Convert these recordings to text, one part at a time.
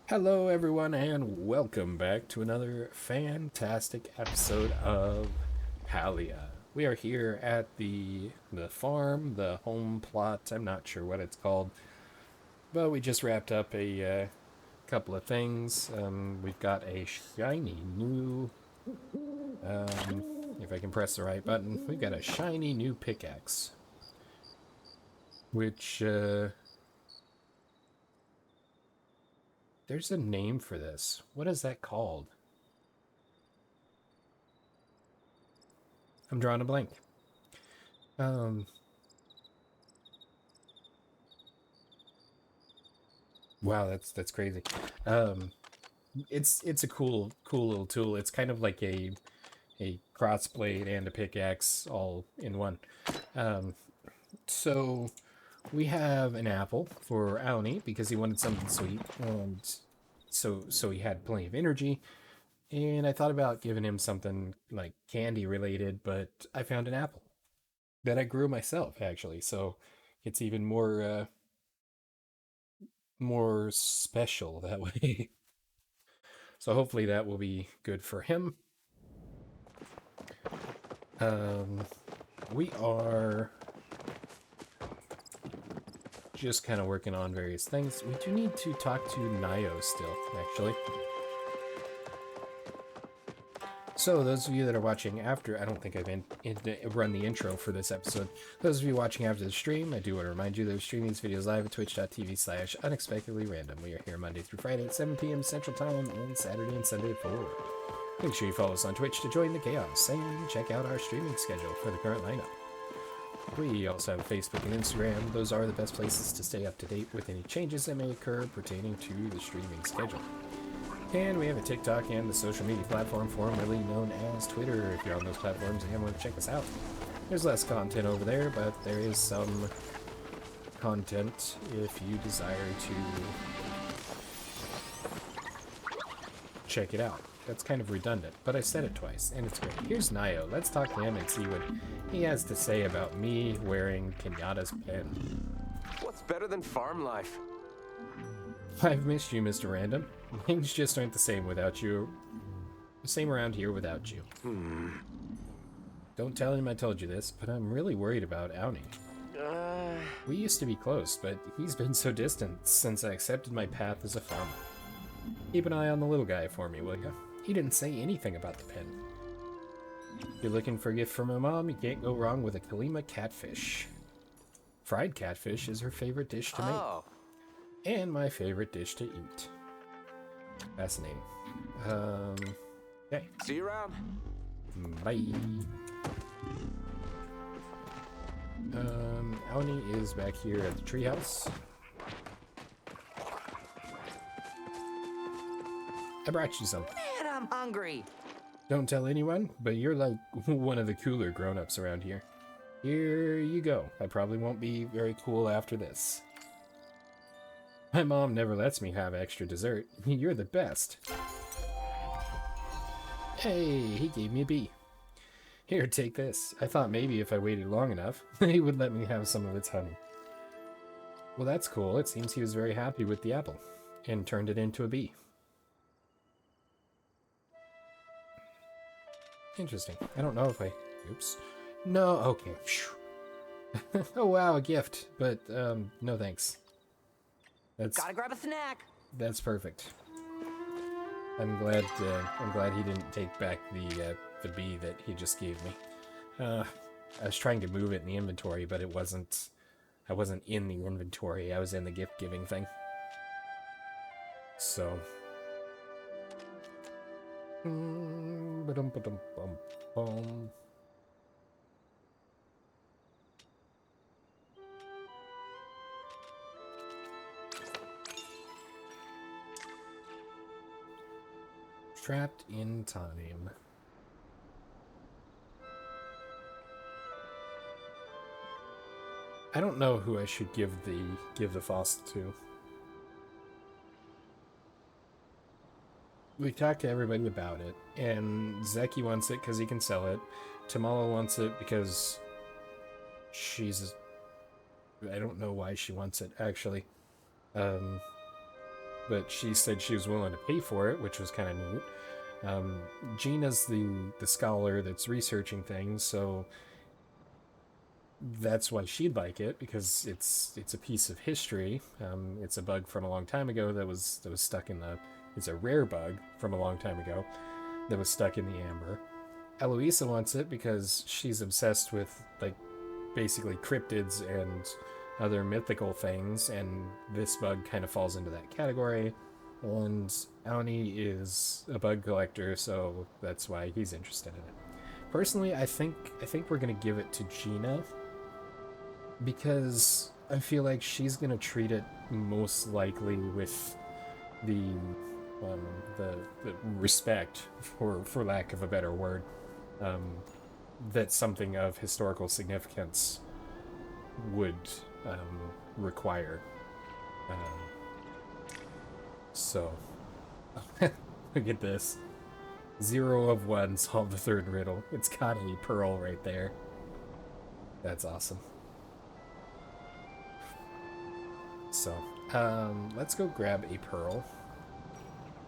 Hello, everyone, and welcome back to another fantastic episode of Palia. We are here at the farm, the home plot. I'm not sure what it's called, but we just wrapped up a couple of things. We've got a shiny new, if I can press the right button, we've got a shiny new pickaxe, which there's a name for this. What is that called? I'm drawing a blank. Um, Wow, that's crazy. Um, it's a cool little tool. It's kind of like a crossblade and a pickaxe all in one. Um, so we have an apple for Auni because he wanted something sweet, and so he had plenty of energy. And I thought about giving him something like candy related, but I found an apple that I grew myself actually. So it's even more special that way. So hopefully that will be good for him. Um, we are just kind of working on various things. We do need to talk to Nio still, actually. So those of you that are watching after, I don't think I've run the intro for this episode. Those of you watching after the stream, I do want to remind you that we're streaming these videos live at twitch.tv/unexpectedlyrandom. We are here Monday through Friday at 7 p.m. Central Time and Saturday and Sunday at 4. Make sure you follow us on Twitch to join the chaos and check out our streaming schedule for the current lineup. We also have Facebook and Instagram. Those are the best places to stay up to date with any changes that may occur pertaining to the streaming schedule. And we have a TikTok and the social media platform formerly known as Twitter if you're on those platforms and want to check us out. There's less content over there, but there is some content if you desire to check it out. That's kind of redundant, but I said it twice, and it's great. Here's Nio. Let's talk to him and see what he has to say about me wearing Kenyatta's pen. What's better than farm life? I've missed you, Mr. Random. Things just aren't the same without you. The same around here without you. Don't tell him I told you this, but I'm really worried about Auni. We used to be close, but he's been so distant since I accepted my path as a farmer. Keep an eye on the little guy for me, will ya? He didn't say anything about the pen. If you're looking for a gift from my mom, you can't go wrong with a Kalima catfish. Fried catfish is her favorite dish to make. And my favorite dish to eat. Fascinating. Okay. See you around. Bye. Auni is back here at the treehouse. I brought you something. Man, I'm hungry. Don't tell anyone, but you're like one of the cooler grown-ups around here. Here you go. I probably won't be very cool after this. My mom never lets me have extra dessert. You're the best. Hey, he gave me a bee. Here, take this. I thought maybe if I waited long enough, he would let me have some of its honey. Well, that's cool. It seems he was very happy with the apple and turned it into a bee. Interesting. I don't know if I... Oops. No, okay. Oh, wow, a gift. But, no thanks. Gotta grab a snack. That's perfect. I'm glad he didn't take back the bee that he just gave me. I was trying to move it in the inventory, but it wasn't. I wasn't in the inventory. I was in the gift giving thing. So. Ba-dum-ba-dum-bum-bum. Trapped in time. I don't know who I should give the fossil to. We talked to everybody about it, and Zeki wants it because he can sell it. Tamala wants it because I don't know why she wants it, actually. but she said she was willing to pay for it, which was kind of neat. Gina's the scholar that's researching things, so that's why she'd like it, because it's a piece of history. It's a bug from a long time ago that was stuck in the. It's a rare bug from a long time ago that was stuck in the amber. Eloisa wants it because she's obsessed with, like, basically cryptids and other mythical things, and this bug kind of falls into that category. And Aoni is a bug collector, so that's why he's interested in it. Personally, I think we're gonna give it to Gina, because I feel like she's gonna treat it most likely with the respect, for lack of a better word, that something of historical significance would require. So, look at this. 0 of 1, solve the third riddle. It's got a pearl right there. That's awesome. So, let's go grab a pearl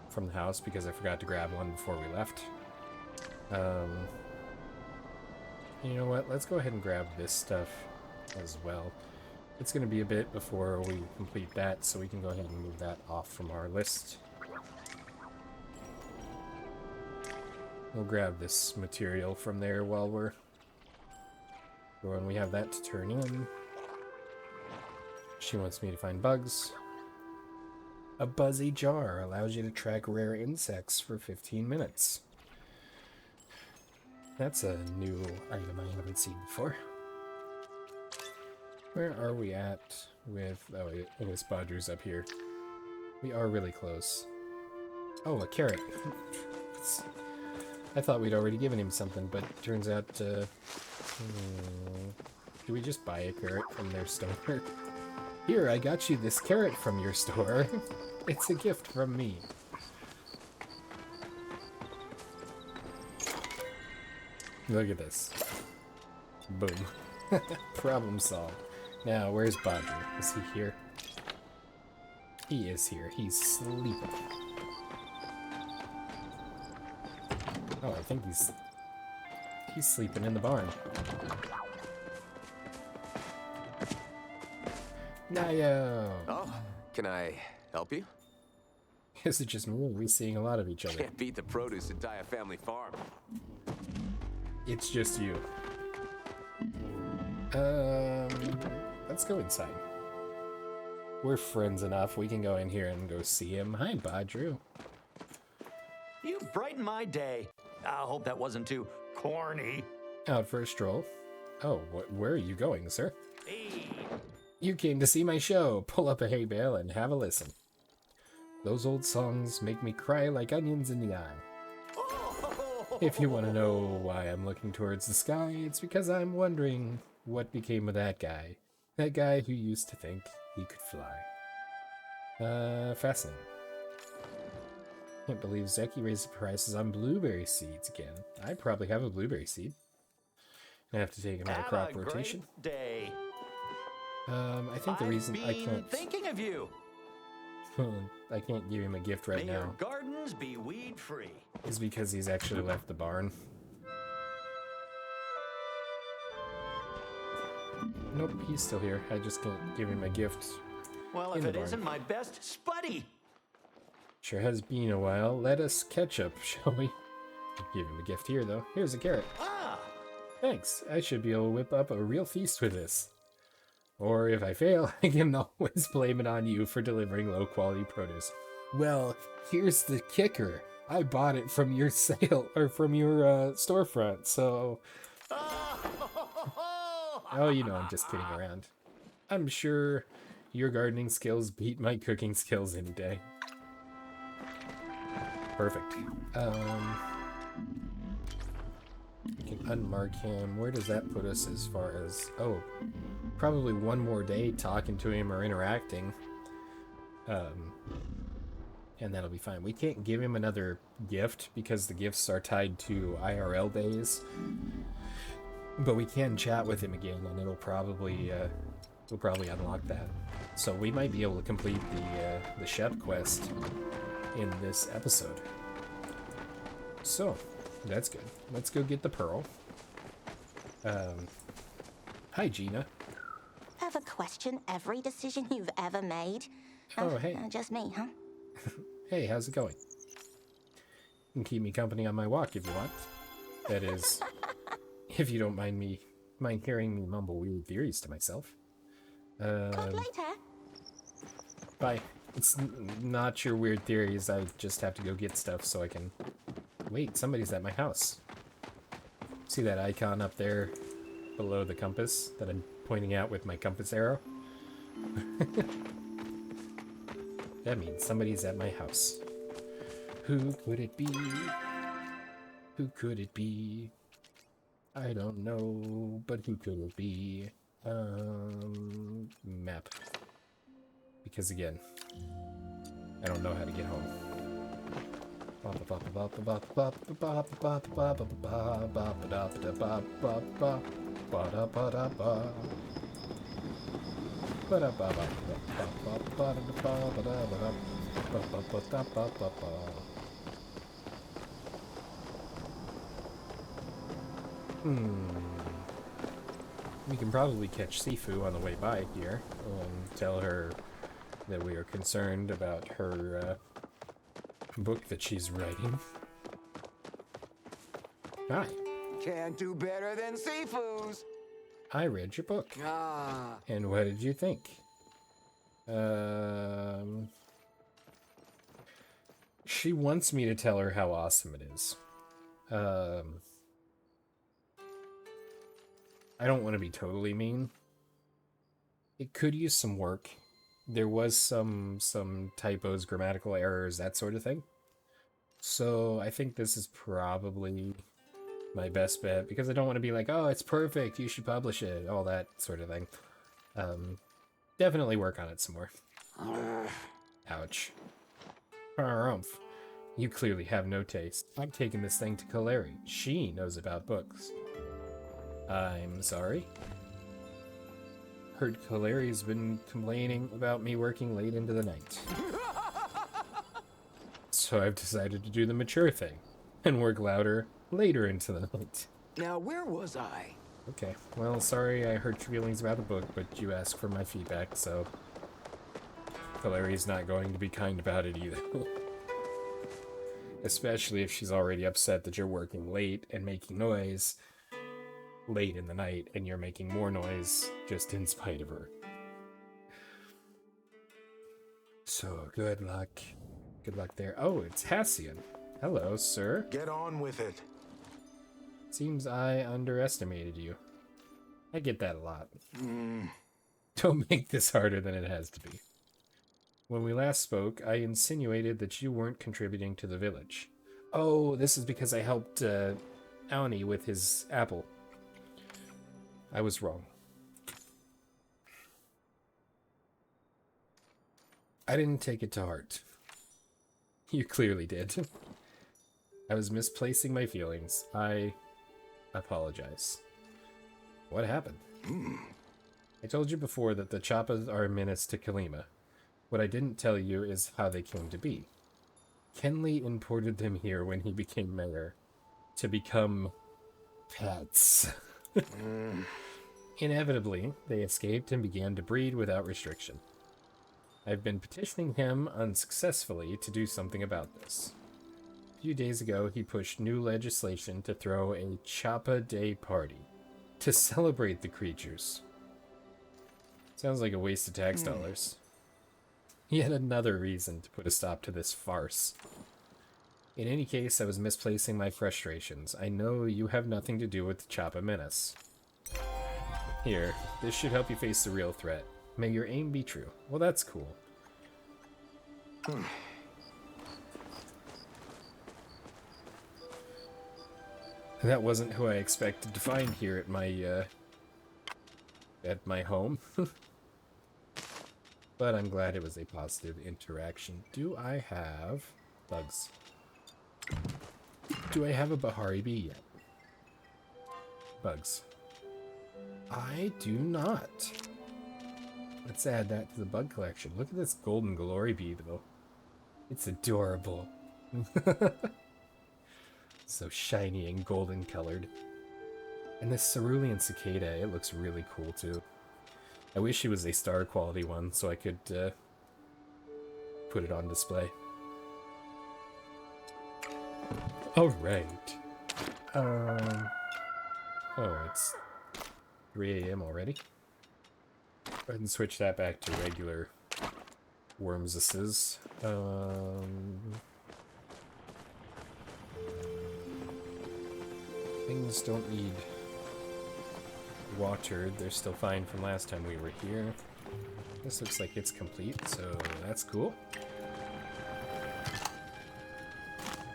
from the house, because I forgot to grab one before we left. You know what? Let's go ahead and grab this stuff as well. It's going to be a bit before we complete that, so we can go ahead and move that off from our list. We'll grab this material from there while when we have that to turn in. She wants me to find bugs. A buzzy jar allows you to track rare insects for 15 minutes. That's a new item I haven't seen before. Where are we at with... Oh, I guess Badru's up here. We are really close. Oh, a carrot. I thought we'd already given him something, but turns out... do we just buy a carrot from their store? Here, I got you this carrot from your store. It's a gift from me. Look at this. Boom. Problem solved. Now, where's Badru? Is he here? He is here. He's sleeping. Oh, I think he's sleeping in the barn. Nayo! Oh, can I help you? Is it just me? Are we seeing a lot of each other? Can't beat the produce at Daya Family Farm. It's just you. Let's go inside. We're friends enough. We can go in here and go see him. Hi, Badru. You brighten my day. I hope that wasn't too corny. Out for a stroll. Oh, where are you going, sir? Hey. You came to see my show. Pull up a hay bale and have a listen. Those old songs make me cry like onions in the eye. If you want to know why I'm looking towards the sky, it's because I'm wondering what became of that guy. That guy who used to think he could fly. Fascinating. Can't believe Zeki raised the prices on blueberry seeds again. I probably have a blueberry seed. I have to take him out of crop rotation. Great day. I think the reason I can't... thinking of you. I can't give him a gift right May now. your gardens be weed-free. Is because he's actually left the barn. Nope, he's still here. I just can't give him a gift. Well, if it isn't my best Spuddy. Sure has been a while. Let us catch up, shall we? Give him a gift here, though. Here's a carrot. Ah! Thanks. I should be able to whip up a real feast with this. Or if I fail, I can always blame it on you for delivering low-quality produce. Well, here's the kicker. I bought it from your sale, or from your storefront, so... Oh, you know, I'm just kidding around. I'm sure your gardening skills beat my cooking skills any day. Perfect. We can unmark him. Where does that put us as far as... Oh, probably one more day talking to him or interacting. And that'll be fine. We can't give him another gift because the gifts are tied to IRL days. But we can chat with him again, and it'll probably we'll probably unlock that. So we might be able to complete the chef quest in this episode. So, that's good. Let's go get the pearl. Hi, Gina. Ever question every decision you've ever made? Oh, hey. Just me, huh? Hey, how's it going? You can keep me company on my walk if you want. That is, if you don't mind hearing me mumble weird theories to myself. Talk later. Bye. It's not your weird theories. I just have to go get stuff so I can... Wait, somebody's at my house. See that icon up there below the compass that I'm pointing out with my compass arrow? That means somebody's at my house. Who could it be? Who could it be? I don't know, but who could it be? Map. Because again, I don't know how to get home. We can probably catch Sifu on the way by here and tell her that we are concerned about her book that she's writing. Hi. Can't do better than Sifu's. I read your book. Ah. And what did you think? She wants me to tell her how awesome it is. I don't want to be totally mean. It could use some work. There was some typos, grammatical errors, that sort of thing. So I think this is probably my best bet, because I don't want to be like, oh, it's perfect, you should publish it, all that sort of thing. Definitely work on it some more. Ouch. Harumph. You clearly have no taste. I'm taking this thing to Kaleri. She knows about books. I'm sorry? Heard Kaleri's been complaining about me working late into the night. So I've decided to do the mature thing and work louder later into the night. Now, where was I? Okay, well, sorry I hurt your feelings about the book, but you asked for my feedback, so Kaleri's not going to be kind about it either. Especially if she's already upset that you're working late and making noise late in the night, and you're making more noise just in spite of her. So, good luck. Good luck there. Oh, it's Hassian. Hello, sir. Get on with it. Seems I underestimated you. I get that a lot. Don't make this harder than it has to be. When we last spoke, I insinuated that you weren't contributing to the village. Oh, this is because I helped Aoni with his apple. I was wrong. I didn't take it to heart. You clearly did. I was misplacing my feelings. I apologize. What happened? I told you before that the Chappas are a menace to Kalima. What I didn't tell you is how they came to be. Kenley imported them here when he became mayor to become pets. Inevitably, they escaped and began to breed without restriction. I've been petitioning him unsuccessfully to do something about this. A few days ago, he pushed new legislation to throw a Chappa Day party to celebrate the creatures. Sounds like a waste of tax dollars. Yet another reason to put a stop to this farce. In any case, I was misplacing my frustrations. I know you have nothing to do with the Chappa menace. Here, this should help you face the real threat. May your aim be true. Well, that's cool. That wasn't who I expected to find here at my home. But I'm glad it was a positive interaction. Do I have bugs? Do I have a Bahari bee yet? Bugs. I do not. Let's add that to the bug collection. Look at this golden glory bee, though. It's adorable. So shiny and golden colored. And this cerulean cicada, it looks really cool, too. I wish it was a star quality one, so I could put it on display. Alright. Oh, it's 3 a.m. already. Go ahead and switch that back to regular Wormses. Things don't need watered. They're still fine from last time we were here. This looks like it's complete, so that's cool.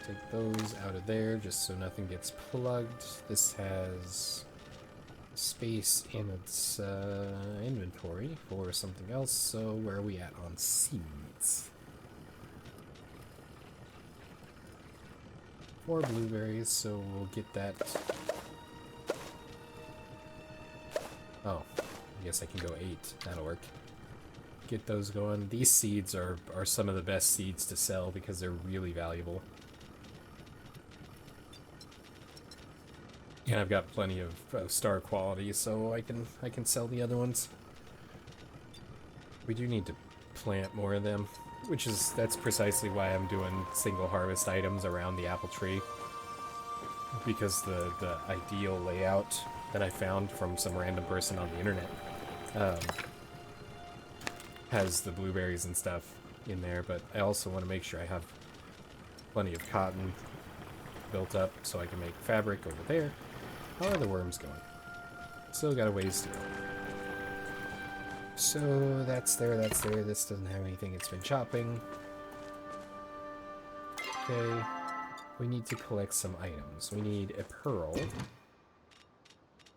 Take those out of there just so nothing gets plugged. This has space in its inventory for something else, so where are we at on seeds? 4 blueberries, so we'll get that. Oh, I guess I can go 8. That'll work. Get those going. These seeds are some of the best seeds to sell because they're really valuable. And I've got plenty of star quality, so I can sell the other ones. We do need to plant more of them, that's precisely why I'm doing single harvest items around the apple tree. Because the ideal layout that I found from some random person on the internet has the blueberries and stuff in there, but I also want to make sure I have plenty of cotton built up so I can make fabric over there. How are the worms going? Still got a ways to go. So that's there, that's there. This doesn't have anything it's been chopping. Okay. We need to collect some items. We need a pearl,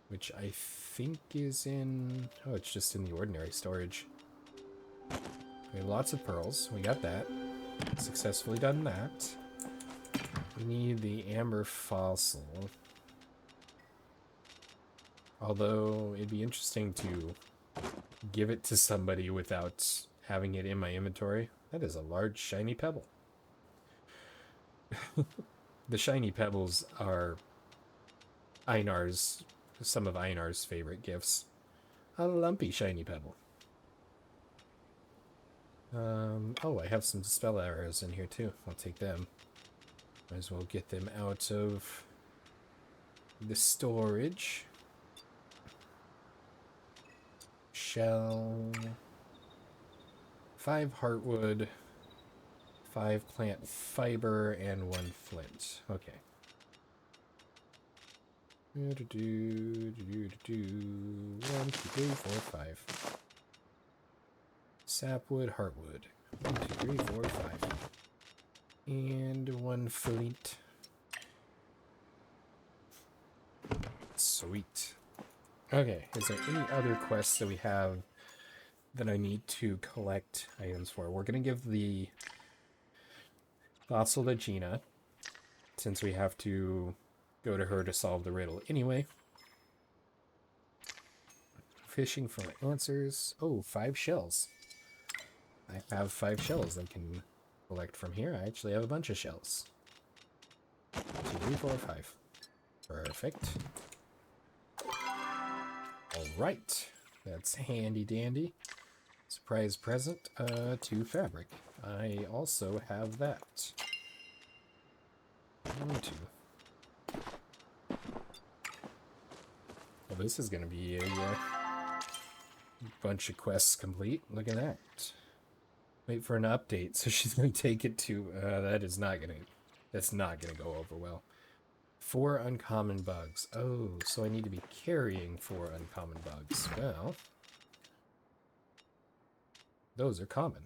which I think is in... Oh, it's just in the ordinary storage. We have lots of pearls. We got that. Successfully done that. We need the amber fossil. Although, it'd be interesting to give it to somebody without having it in my inventory. That is a large shiny pebble. The shiny pebbles are some of Einar's favorite gifts. A lumpy shiny pebble. Oh, I have some dispel arrows in here too. I'll take them. Might as well get them out of the storage. Shell. 5 heartwood. 5 plant fiber and 1 flint. Okay. 1, 2, 3, 4, 5. Sapwood, heartwood. 1, 2, 3, 4, 5. And 1 flint. Sweet. Okay, is there any other quests that we have that I need to collect items for? We're going to give the fossil to Gina, since we have to go to her to solve the riddle anyway. Fishing for answers. Oh, 5 shells. I have 5 shells I can collect from here. I actually have a bunch of shells. 2, 3, 4, 5. Perfect. Alright. That's handy dandy. Surprise present to fabric. I also have that. 1, 2. Well, this is going to be a bunch of quests complete. Look at that. Wait for an update. So she's going to take it to... that's not going to go over well. 4 uncommon bugs. Oh, so I need to be carrying 4 uncommon bugs. Well, those are common.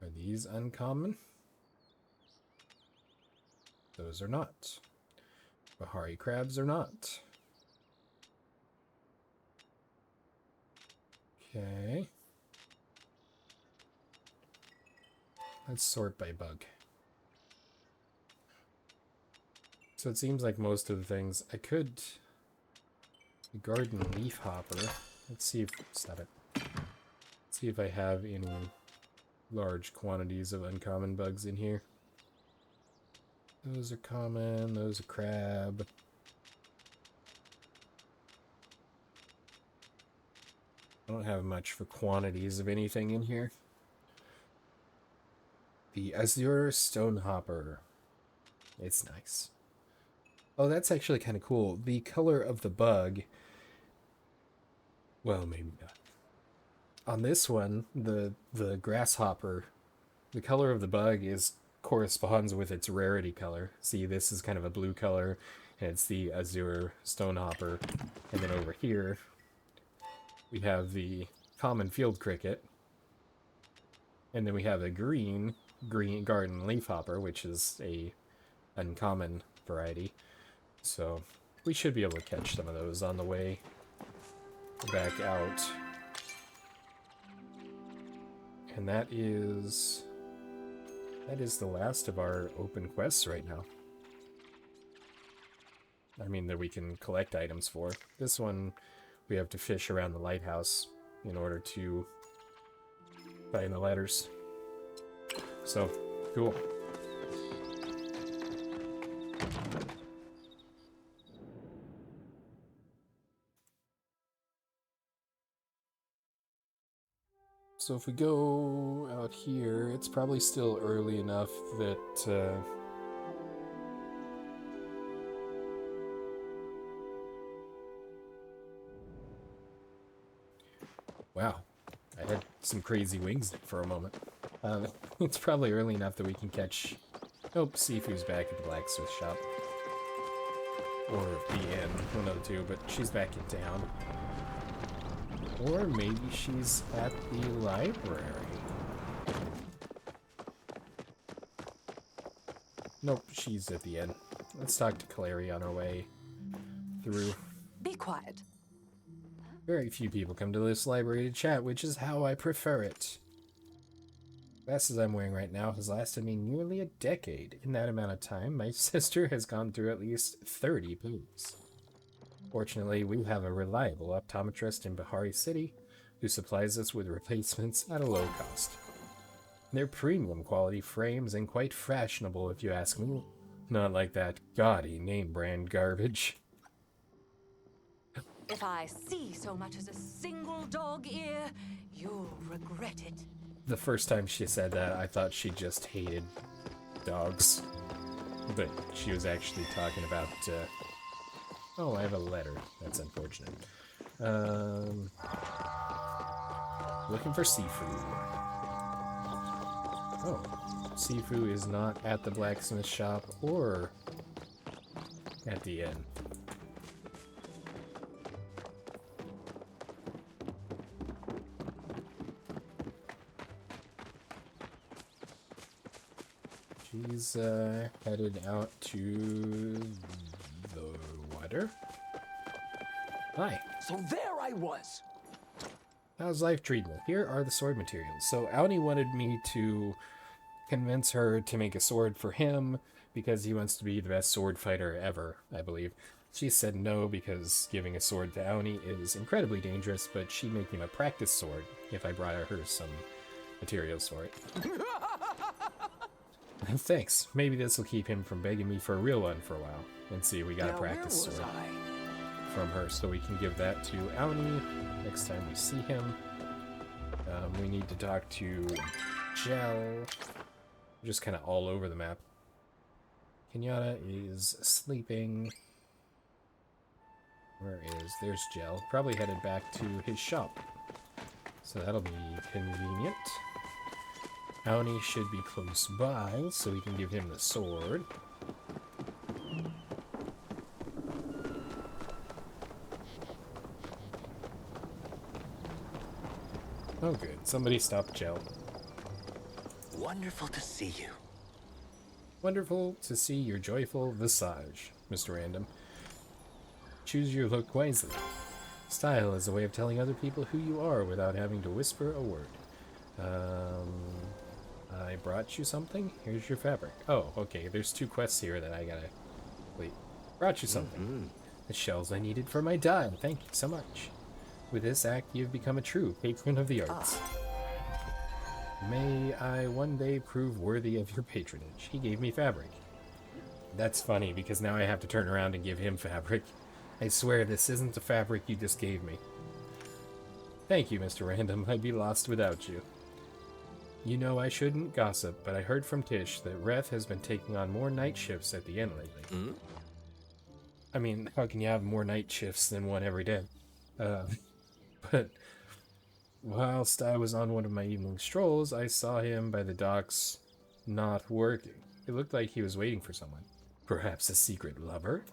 Are these uncommon? Those are not. Bahari crabs are not. Okay. Let's sort by bug. So it seems like most of the things I could... The garden leaf hopper. Let's see if... Stop it. Let's see if I have any large quantities of uncommon bugs in here. Those are common, those are crab. I don't have much for quantities of anything in here. The azure stonehopper. It's nice. Oh, that's actually kind of cool. The color of the bug... Well, maybe not. On this one, the grasshopper, the color of the bug corresponds with its rarity color. See, this is kind of a blue color, and it's the azure stonehopper. And then over here, we have the common field cricket. And then we have a green garden leafhopper, which is a uncommon variety. So we should be able to catch some of those on the way back out. And that is the last of our open quests right now. I mean, that we can collect items for. This one, we have to fish around the lighthouse in order to find the letters. So, cool. So if we go out here, it's probably still early enough that... Wow, I had some crazy wings for a moment. It's probably early enough that we can catch... Nope, Sifu's back at the blacksmith shop. Or the inn, one of the two, but she's back in town. Or maybe she's at the library. Nope, she's at the inn. Let's talk to Clary on our way through. Be quiet. Very few people come to this library to chat, which is how I prefer it. The glasses I'm wearing right now has lasted me nearly a decade. In that amount of time, my sister has gone through at least 30 poops. Fortunately, we have a reliable optometrist in Bahari City who supplies us with replacements at a low cost. They're premium quality frames and quite fashionable if you ask me. Not like that gaudy name brand garbage. If I see so much as a single dog ear, you'll regret it. The first time she said that, I thought she just hated dogs. But she was actually talking about, oh, I have a letter. That's unfortunate. Looking for Sifu. Oh, Sifu is not at the blacksmith shop or at the inn. She's headed out to the water. Hi. So there I was. How's life treating you? Here are the sword materials. So Auni wanted me to convince her to make a sword for him because he wants to be the best sword fighter ever, I believe. She said no because giving a sword to Auni is incredibly dangerous, but she'd make him a practice sword if I brought her some materials for it. Thanks. Maybe this will keep him from begging me for a real one for a while. And see, we got a practice sword from her, so we can give that to Auni next time we see him. We need to talk to Gel. We're just kind of all over the map. Kenyatta is sleeping. There's Gel. Probably headed back to his shop. So that'll be convenient. Auni should be close by, so we can give him the sword. Oh good, somebody stopped Gel. Wonderful to see you. Wonderful to see your joyful visage, Mr. Random. Choose your look wisely. Style is a way of telling other people who you are without having to whisper a word. I brought you something? Here's your fabric. Oh, okay, there's 2 quests here that I gotta complete. Brought you something. The shells I needed for my dye. Thank you so much. With this act, you have become a true patron of the arts. May I one day prove worthy of your patronage. He gave me fabric. That's funny, because now I have to turn around and give him fabric. I swear this isn't the fabric you just gave me. Thank you, Mr. Random. I'd be lost without you. You know I shouldn't gossip, but I heard from Tish that Reth has been taking on more night shifts at the inn lately. I mean, how can you have more night shifts than one every day? But whilst I was on one of my evening strolls, I saw him by the docks not working. It looked like he was waiting for someone. Perhaps a secret lover?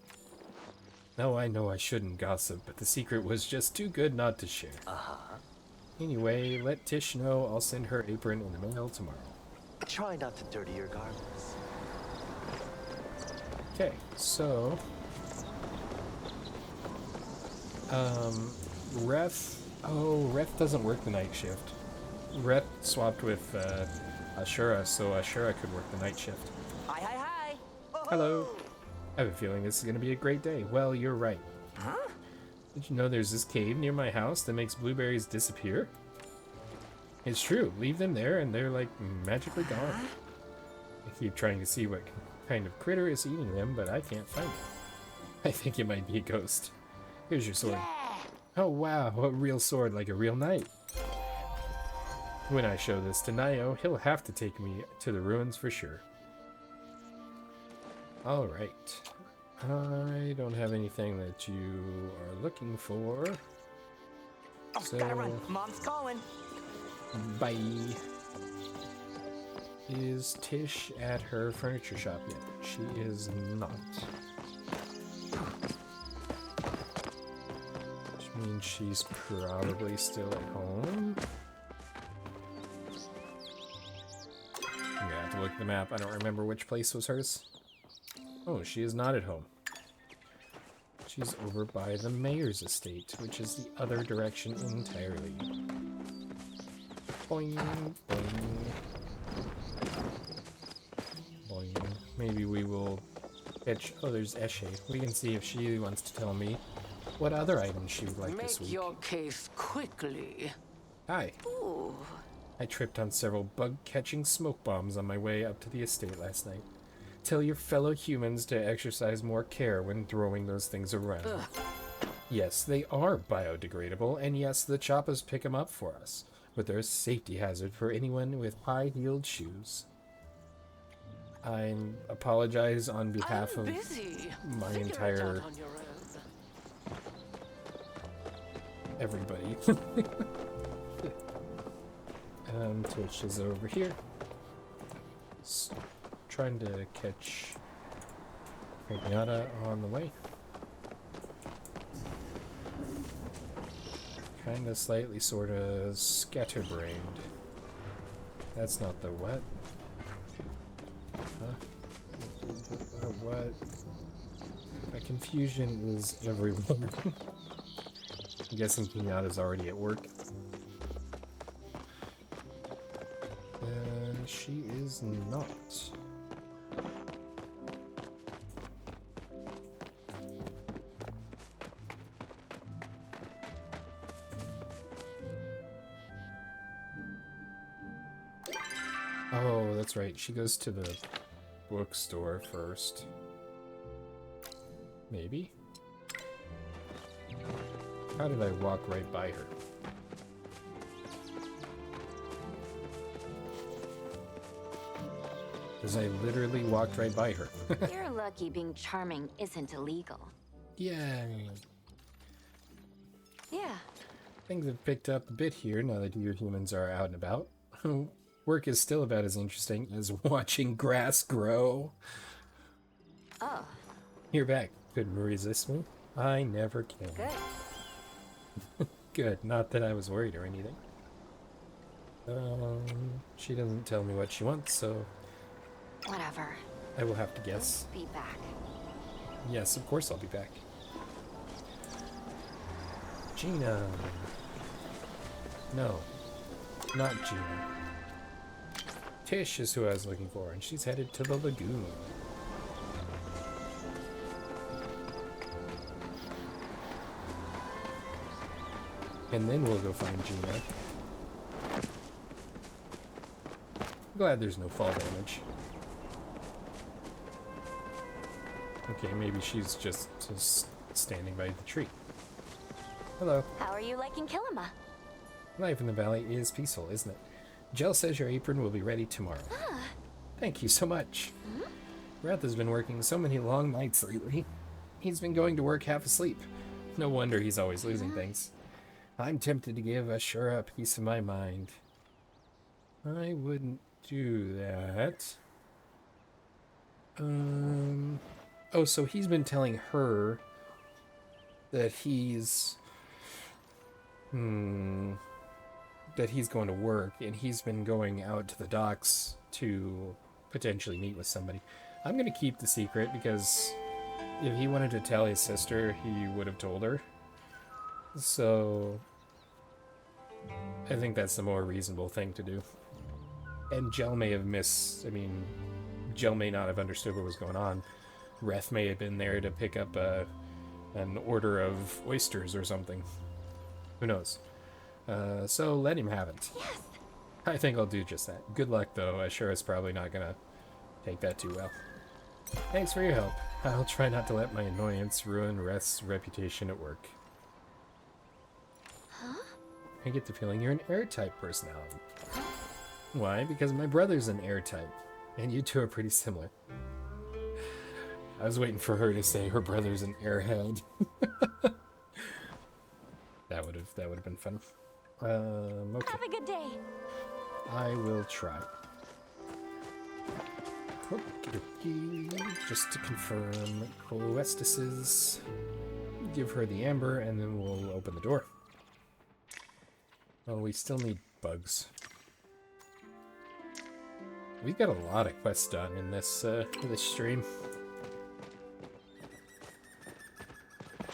No, I know I shouldn't gossip, but the secret was just too good not to share. Anyway, let Tish know I'll send her apron in the mail tomorrow. Try not to dirty your garments. Okay, so... Reth... Oh, Reth doesn't work the night shift. Reth swapped with Ashura, so Ashura could work the night shift. Hi, hi, hi! Oh, Hello. I have a feeling this is going to be a great day. Well, you're right. Huh? Did you know there's this cave near my house that makes blueberries disappear? It's true. Leave them there and they're like magically gone. I keep trying to see what kind of critter is eating them, but I can't find it. I think it might be a ghost. Here's your sword. Oh wow, a real sword like a real knight. When I show this to Nio, he'll have to take me to the ruins for sure. Alright. I don't have anything that you are looking for. Oh, So, gotta run. Mom's calling. bye. Is Tish at her furniture shop yet? She is not. Which means she's probably still at home. I'm gonna have to look at the map. I don't remember which place was hers. Oh, she is not at home. She's over by the mayor's estate, which is the other direction entirely. Boing, boing. Boing. Maybe we will fetch... Oh, there's Eshe. We can see if she wants to tell me what other items she would like this Make week. your case quickly. Hi. Ooh. I tripped on several bug-catching smoke bombs on my way up to the estate last night. Tell your fellow humans to exercise more care when throwing those things around. Yes, they are biodegradable, and yes, the Choppas pick them up for us, but they're a safety hazard for anyone with high-heeled shoes. I apologize on behalf I'm of busy. my Figure it entire... out on your own. everybody. Tish is over here. Trying to catch Pinata on the way. Kinda slightly sorta scatterbrained. That's not the what? Huh? What? My confusion is everywhere. I'm guessing Pinata's already at work. She is not. Oh, that's right. She goes to the bookstore first. Maybe? How did I walk right by her? Because I literally walked right by her. You're lucky being charming isn't illegal. Yeah. Yeah. Things have picked up a bit here now that you humans are out and about. Work is still about as interesting as watching grass grow. Oh, You're back. Couldn't resist me. I never can. good. Good. Not that I was worried or anything. She doesn't tell me what she wants, so Whatever. I will have to guess. Be back. Yes, of course I'll be back. Gina. No, not Gina. Tish is who I was looking for, and she's headed to the lagoon. And then we'll go find Gina. Glad there's no fall damage. Okay, maybe she's just standing by the tree. Hello. How are you liking Kilima? Life in the valley is peaceful, isn't it? Jill says your apron will be ready tomorrow. Thank you so much. Wrath has been working so many long nights lately. He's been going to work half asleep. No wonder he's always losing things. I'm tempted to give Ashura a piece of my mind. I wouldn't do that. Oh, so he's been telling her that he's that he's going to work, and he's been going out to the docks to potentially meet with somebody. I'm going to keep the secret, because if he wanted to tell his sister, he would have told her. So I think that's the more reasonable thing to do. And Jill may have Jill may not have understood what was going on. Reth may have been there to pick up an order of oysters or something. Who knows? So let him have it. Yes. I think I'll do just that. Good luck, though. Ashura's probably not gonna take that too well. Thanks for your help. I'll try not to let my annoyance ruin Reth's reputation at work. Huh? I get the feeling you're an air-type personality. Why? Because my brother's an air-type, and you two are pretty similar. I was waiting for her to say her brother's an airhead. That would have been fun. Okay. Have a good day. I will try. Okey-dokey. Just to confirm, Cloestus's. Give her the amber, and then we'll open the door. Oh, we still need bugs. We've got a lot of quests done in this stream.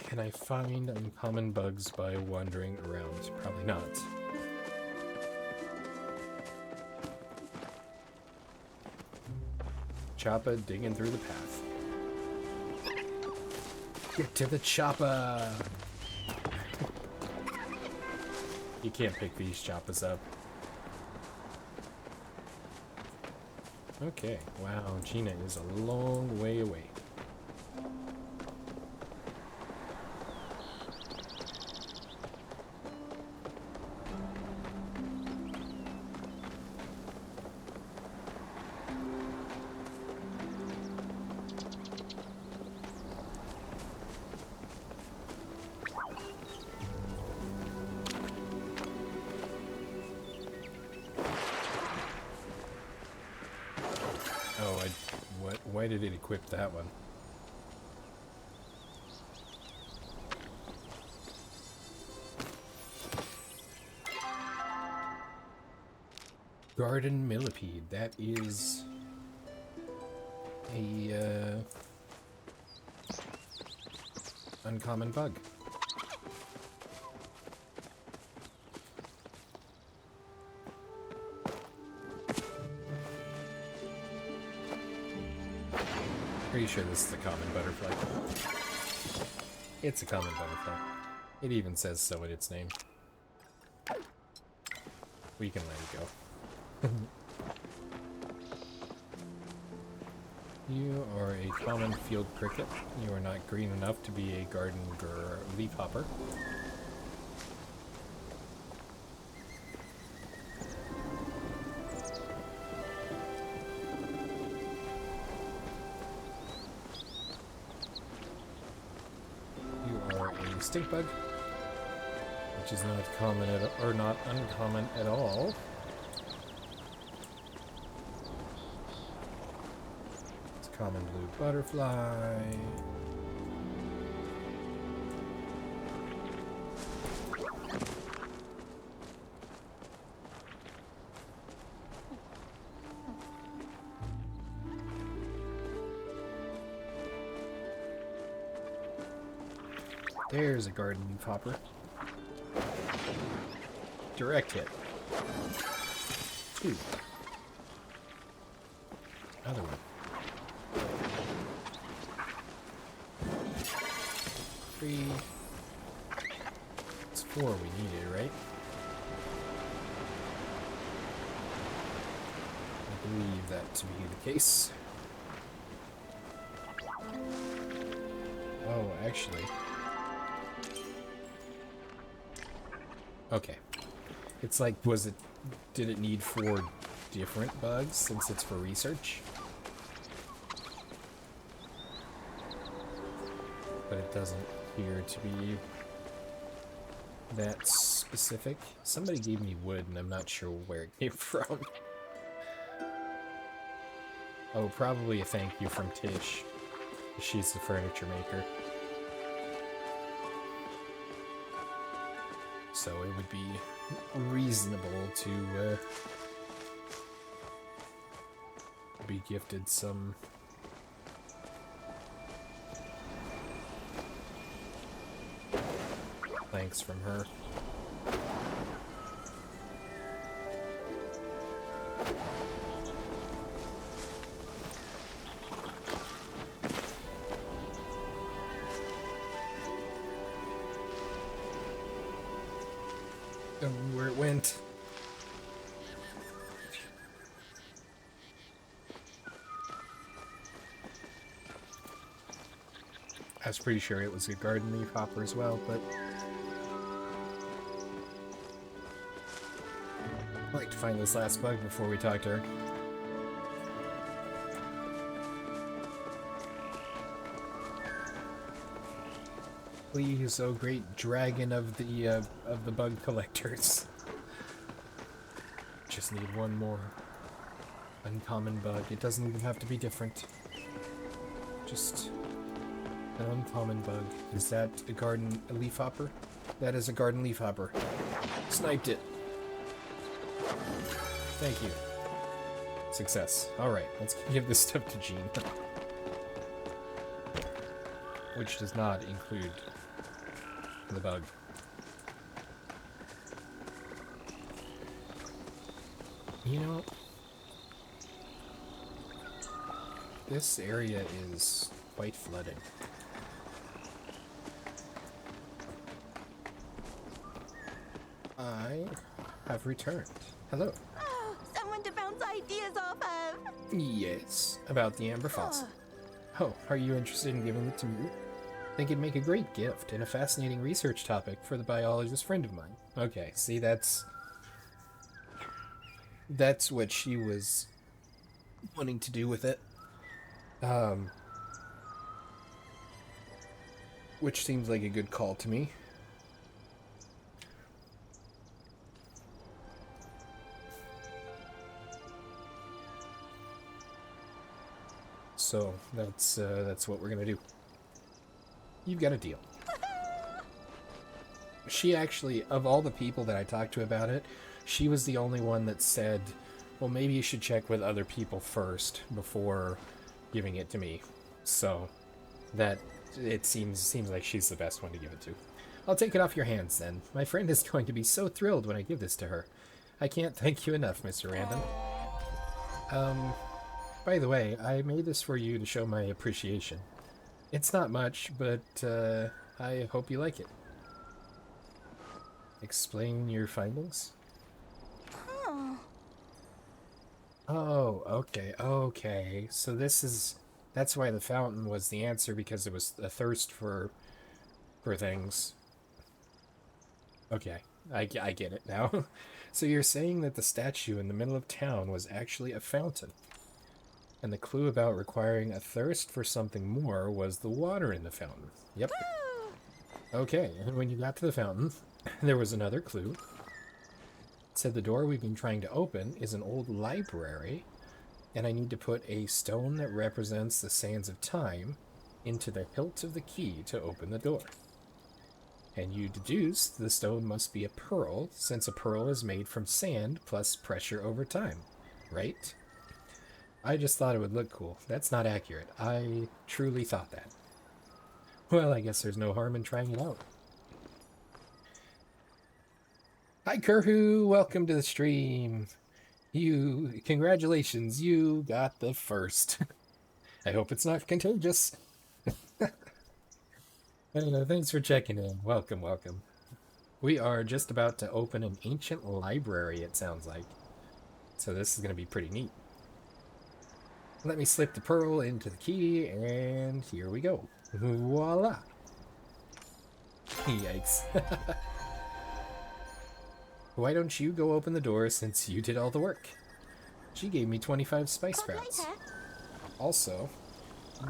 Can I find uncommon bugs by wandering around? Probably not. Choppa digging through the path. Get to the Choppa! You can't pick these Choppas up. Okay, wow, Gina is a long way away. Why did it equip that one? Garden millipede. That is a uncommon bug. Pretty sure this is a common butterfly. It's a common butterfly. It even says so in its name. We can let it go. You are a common field cricket. You are not green enough to be a garden leafhopper. Stink bug, which is not common or not uncommon at all. It's a common blue butterfly. There's a garden leafhopper. Direct hit. 2. Another one. 3. It's before we needed, right? I believe that to be the case. Oh, actually. Okay. It's like, did it need 4 different bugs since it's for research? But it doesn't appear to be that specific. Somebody gave me wood and I'm not sure where it came from. Oh, probably a thank you from Tish. She's the furniture maker. So it would be reasonable to be gifted some thanks from her. Where it went. I was pretty sure it was a garden leaf hopper as well, but I'd like to find this last bug before we talk to her. Please, oh great dragon of the bug collectors. Just need one more uncommon bug. It doesn't even have to be different. Just an uncommon bug. Is that a garden leaf hopper? That is a garden leaf hopper. Sniped it. Thank you. Success. Alright, let's give this stuff to Jean. Which does not include the bug. You know, this area is quite flooded. I have returned. Hello. Oh, someone to bounce ideas off of. Yes, about the amber fossil. Oh, are you interested in giving it to me? I think it'd make a great gift and a fascinating research topic for the biologist friend of mine. Okay, see, that's what she was wanting to do with it. Which seems like a good call to me. So that's what we're gonna do. You've got a deal. She actually, of all the people that I talked to about it, she was the only one that said, well, maybe you should check with other people first before giving it to me. So that it seems like she's the best one to give it to. I'll take it off your hands then. My friend is going to be so thrilled when I give this to her. I can't thank you enough, Mr. Random. By the way, I made this for you to show my appreciation. It's not much, but I hope you like it. Explain your findings? Oh, okay. So that's why the fountain was the answer, because it was a thirst for things. Okay, I get it now. So you're saying that the statue in the middle of town was actually a fountain. And the clue about requiring a thirst for something more was the water in the fountain. Yep. Okay, and when you got to the fountain, there was another clue. It said the door we've been trying to open is an old library, and I need to put a stone that represents the sands of time into the hilt of the key to open the door. And you deduced the stone must be a pearl, since a pearl is made from sand plus pressure over time, right? I just thought it would look cool. That's not accurate. I truly thought that. Well, I guess there's no harm in trying it out. Hi, Kerhu! Welcome to the stream. Congratulations, you got the first. I hope it's not contagious. Thanks for checking in. Welcome. We are just about to open an ancient library, it sounds like. So this is going to be pretty neat. Let me slip the pearl into the key, and here we go. Voila! Yikes. Why don't you go open the door since you did all the work? She gave me 25 spice Talk sprouts. later. Also,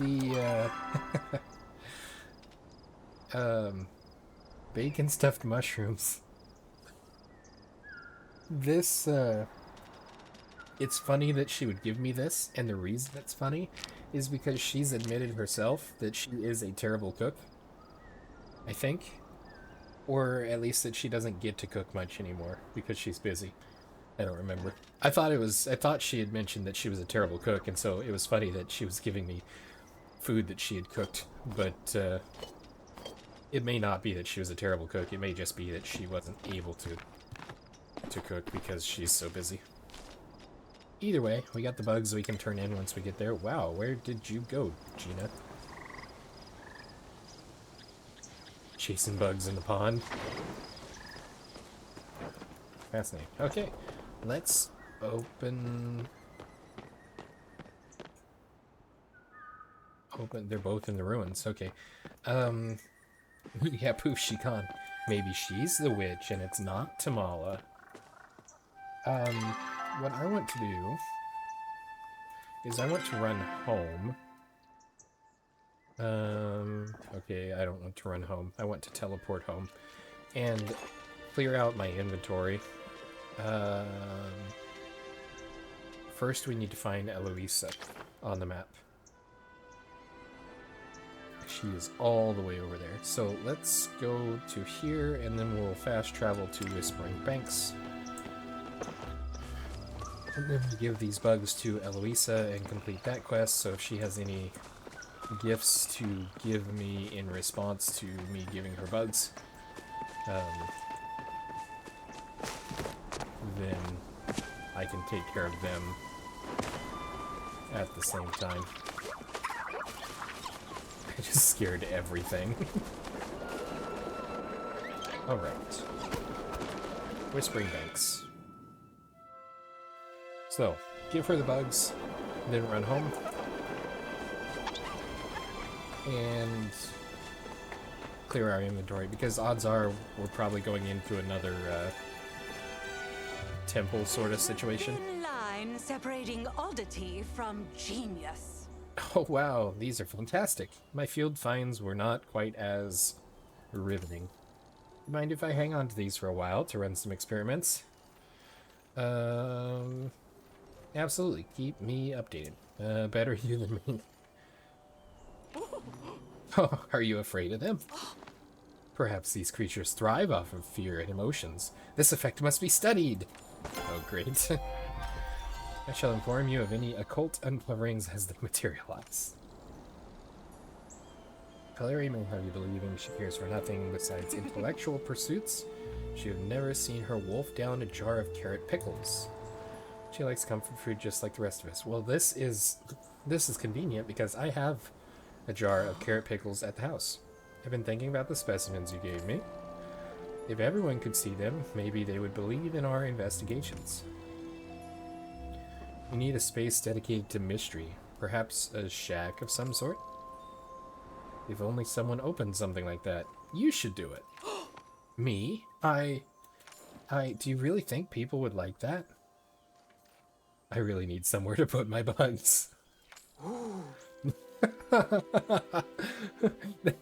the, bacon stuffed mushrooms. This, it's funny that she would give me this, and the reason it's funny is because she's admitted herself that she is a terrible cook. I think. Or at least that she doesn't get to cook much anymore because she's busy. I don't remember. I thought she had mentioned that she was a terrible cook, and so it was funny that she was giving me food that she had cooked, but it may not be that she was a terrible cook. It may just be that she wasn't able to cook because she's so busy. Either way, we got the bugs we can turn in once we get there. Wow, where did you go, Gina? Chasing bugs in the pond. Fascinating. Okay, let's open... They're both in the ruins. Okay. Yeah, poof, she gone. Maybe she's the witch and it's not Tamala. What I want to do is I want to run home. Okay, I don't want to run home. I want to teleport home and clear out my inventory. First we need to find Eloisa on the map. She is all the way over there. So let's go to here and then we'll fast travel to Whispering Banks. And then we give these bugs to Eloisa and complete that quest, so if she has any gifts to give me in response to me giving her bugs, then I can take care of them at the same time. I just scared everything. Alright. Whispering Banks. So, give her the bugs, then run home. And clear our inventory, because odds are we're probably going into another temple sort of situation. Thin line separating oddity from genius. Oh wow, these are fantastic. My field finds were not quite as riveting. Mind if I hang on to these for a while to run some experiments? Absolutely. Keep me updated. Better you than me. Oh, are you afraid of them? Perhaps these creatures thrive off of fear and emotions. This effect must be studied. Oh, great. I shall inform you of any occult uncoverings as they materialize. Palia may have you believing she cares for nothing besides intellectual pursuits. She have never seen her wolf down a jar of carrot pickles. She likes comfort food just like the rest of us. Well, this is convenient because I have a jar of carrot pickles at the house. I've been thinking about the specimens you gave me. If everyone could see them, maybe they would believe in our investigations. We need a space dedicated to mystery. Perhaps a shack of some sort? If only someone opened something like that. You should do it. Me? Do you really think people would like that? I really need somewhere to put my bugs. That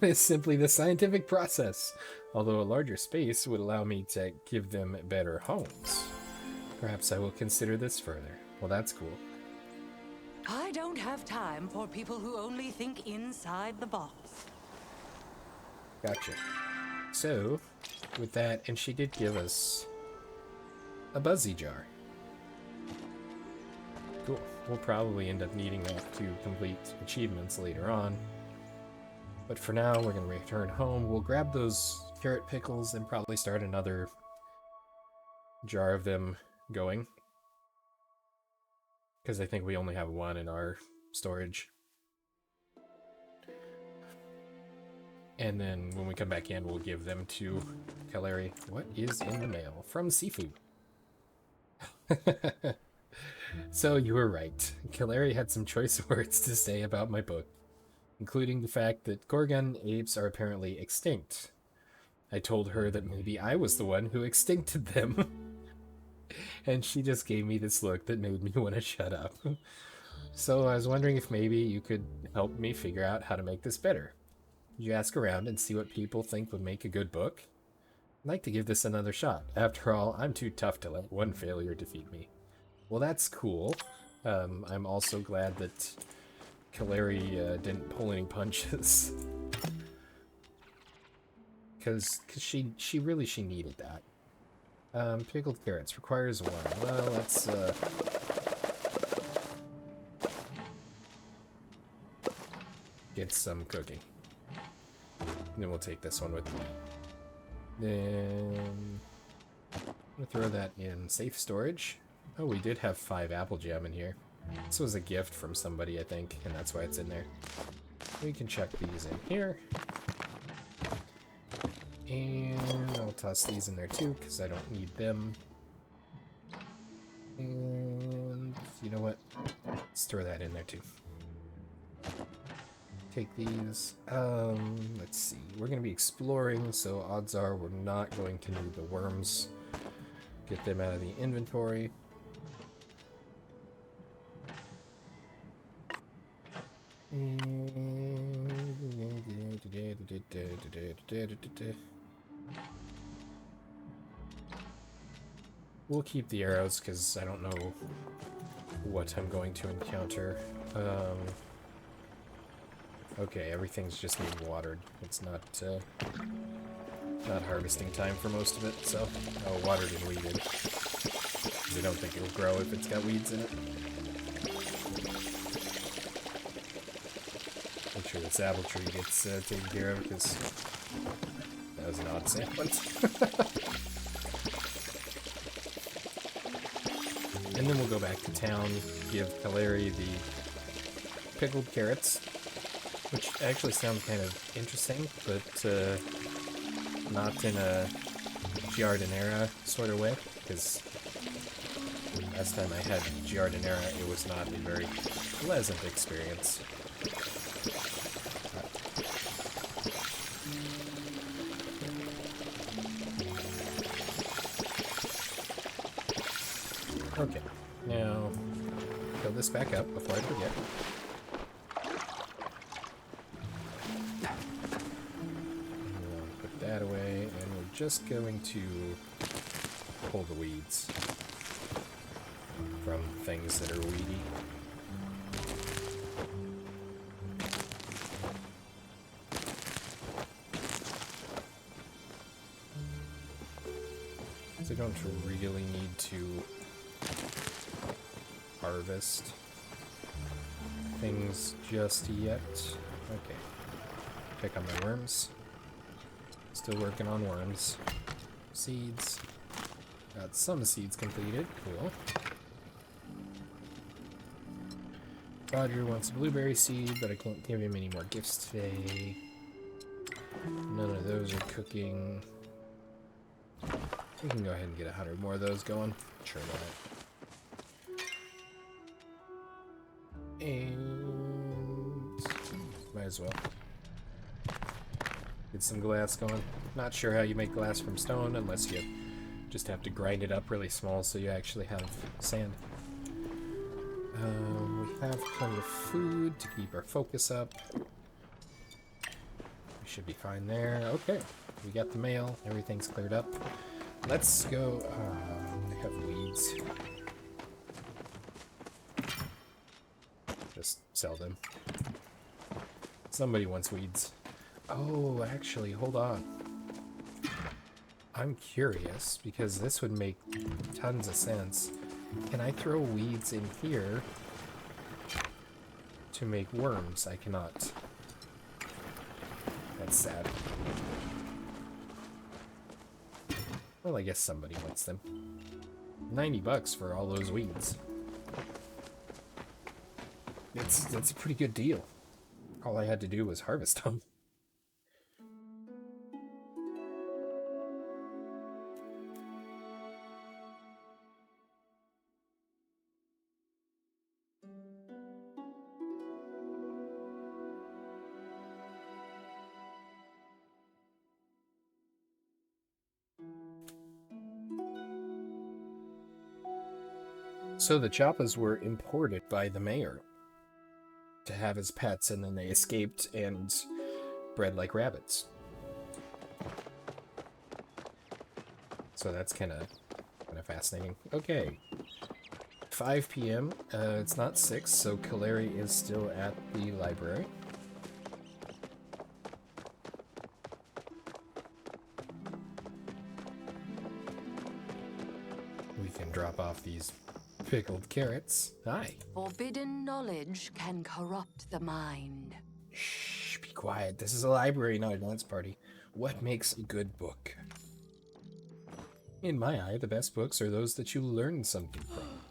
is simply the scientific process. Although a larger space would allow me to give them better homes. Perhaps I will consider this further. Well, that's cool. I don't have time for people who only think inside the box. Gotcha. So, with that, and she did give us a buzzy jar. Cool. We'll probably end up needing that to complete achievements later on. But for now, we're going to return home. We'll grab those carrot pickles and probably start another jar of them going. Because I think we only have one in our storage. And then when we come back in, we'll give them to Kaleri. What is in the mail? From Seafood. So you were right. Kaleri had some choice words to say about my book, including the fact that Gorgon apes are apparently extinct. I told her that maybe I was the one who extincted them. And she just gave me this look that made me want to shut up. So I was wondering if maybe you could help me figure out how to make this better. You ask around and see what people think would make a good book? I'd like to give this another shot. After all, I'm too tough to let one failure defeat me. Well, that's cool. I'm also glad that Kaleri didn't pull any punches. Because she really needed that. Pickled carrots requires one. Well, let's get some cooking. And then we'll take this one with me. Then we'll throw that in safe storage. Oh, we did have 5 apple jam in here. This was a gift from somebody, I think, and that's why it's in there. We can chuck these in here. And I'll toss these in there too, because I don't need them. And you know what? Let's throw that in there too. Take these. Let's see. We're going to be exploring, so odds are we're not going to need the worms. Get them out of the inventory. We'll keep the arrows because I don't know what I'm going to encounter. Okay, everything's just being watered. It's not harvesting time for most of it, so watered and weeded. I don't think it'll grow if it's got weeds in it. Make sure this apple tree gets taken care of, because that was an odd sequence. And then we'll go back to town, give Kaleri the pickled carrots, which actually sounds kind of interesting, but not in a giardinera sort of way, because last time I had giardinera, it was not a very pleasant experience. Okay, now fill this back up before I forget. Put that away, and we're just going to pull the weeds from things that are weedy. So I don't really need to harvest things just yet. Okay. Pick up my worms. Still working on worms. Seeds. Got some seeds completed. Cool. Roger wants a blueberry seed, but I can't give him any more gifts today. None of those are cooking. We can go ahead and get 100 more of those going. Sure, why not? And might as well get some glass going. Not sure how you make glass from stone unless you just have to grind it up really small so you actually have sand. We have plenty of food to keep our focus up. We should be fine there. Okay, we got the mail. Everything's cleared up. Let's go. I have weeds. Just sell them. Somebody wants weeds. Oh, actually, hold on. I'm curious, because this would make tons of sense. Can I throw weeds in here to make worms? I cannot. That's sad. Well, I guess somebody wants them. 90 bucks for all those weeds. That's a pretty good deal. All I had to do was harvest them. So the Chappas were imported by the mayor to have as pets, and then they escaped and bred like rabbits. So that's kind of fascinating. Okay. 5 p.m. It's not 6, so Kaleri is still at the library. We can drop off these pickled carrots. Hi. Forbidden knowledge can corrupt the mind. Shh, be quiet. This is a library, not a dance party. What makes a good book? In my eye, the best books are those that you learn something from.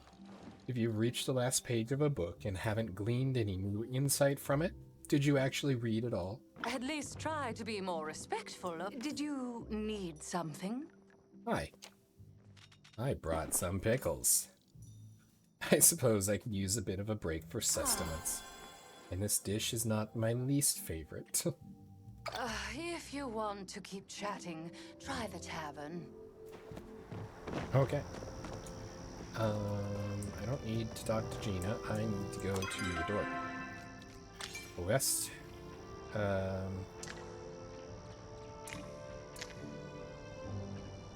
If you've reached the last page of a book and haven't gleaned any new insight from it, did you actually read it all? At least try to be more respectful. Did you need something? Hi. I brought some pickles. I suppose I could use a bit of a break for sustenance. And this dish is not my least favorite. If you want to keep chatting, try the tavern. Okay. I don't need to talk to Gina. I need to go to the door. West.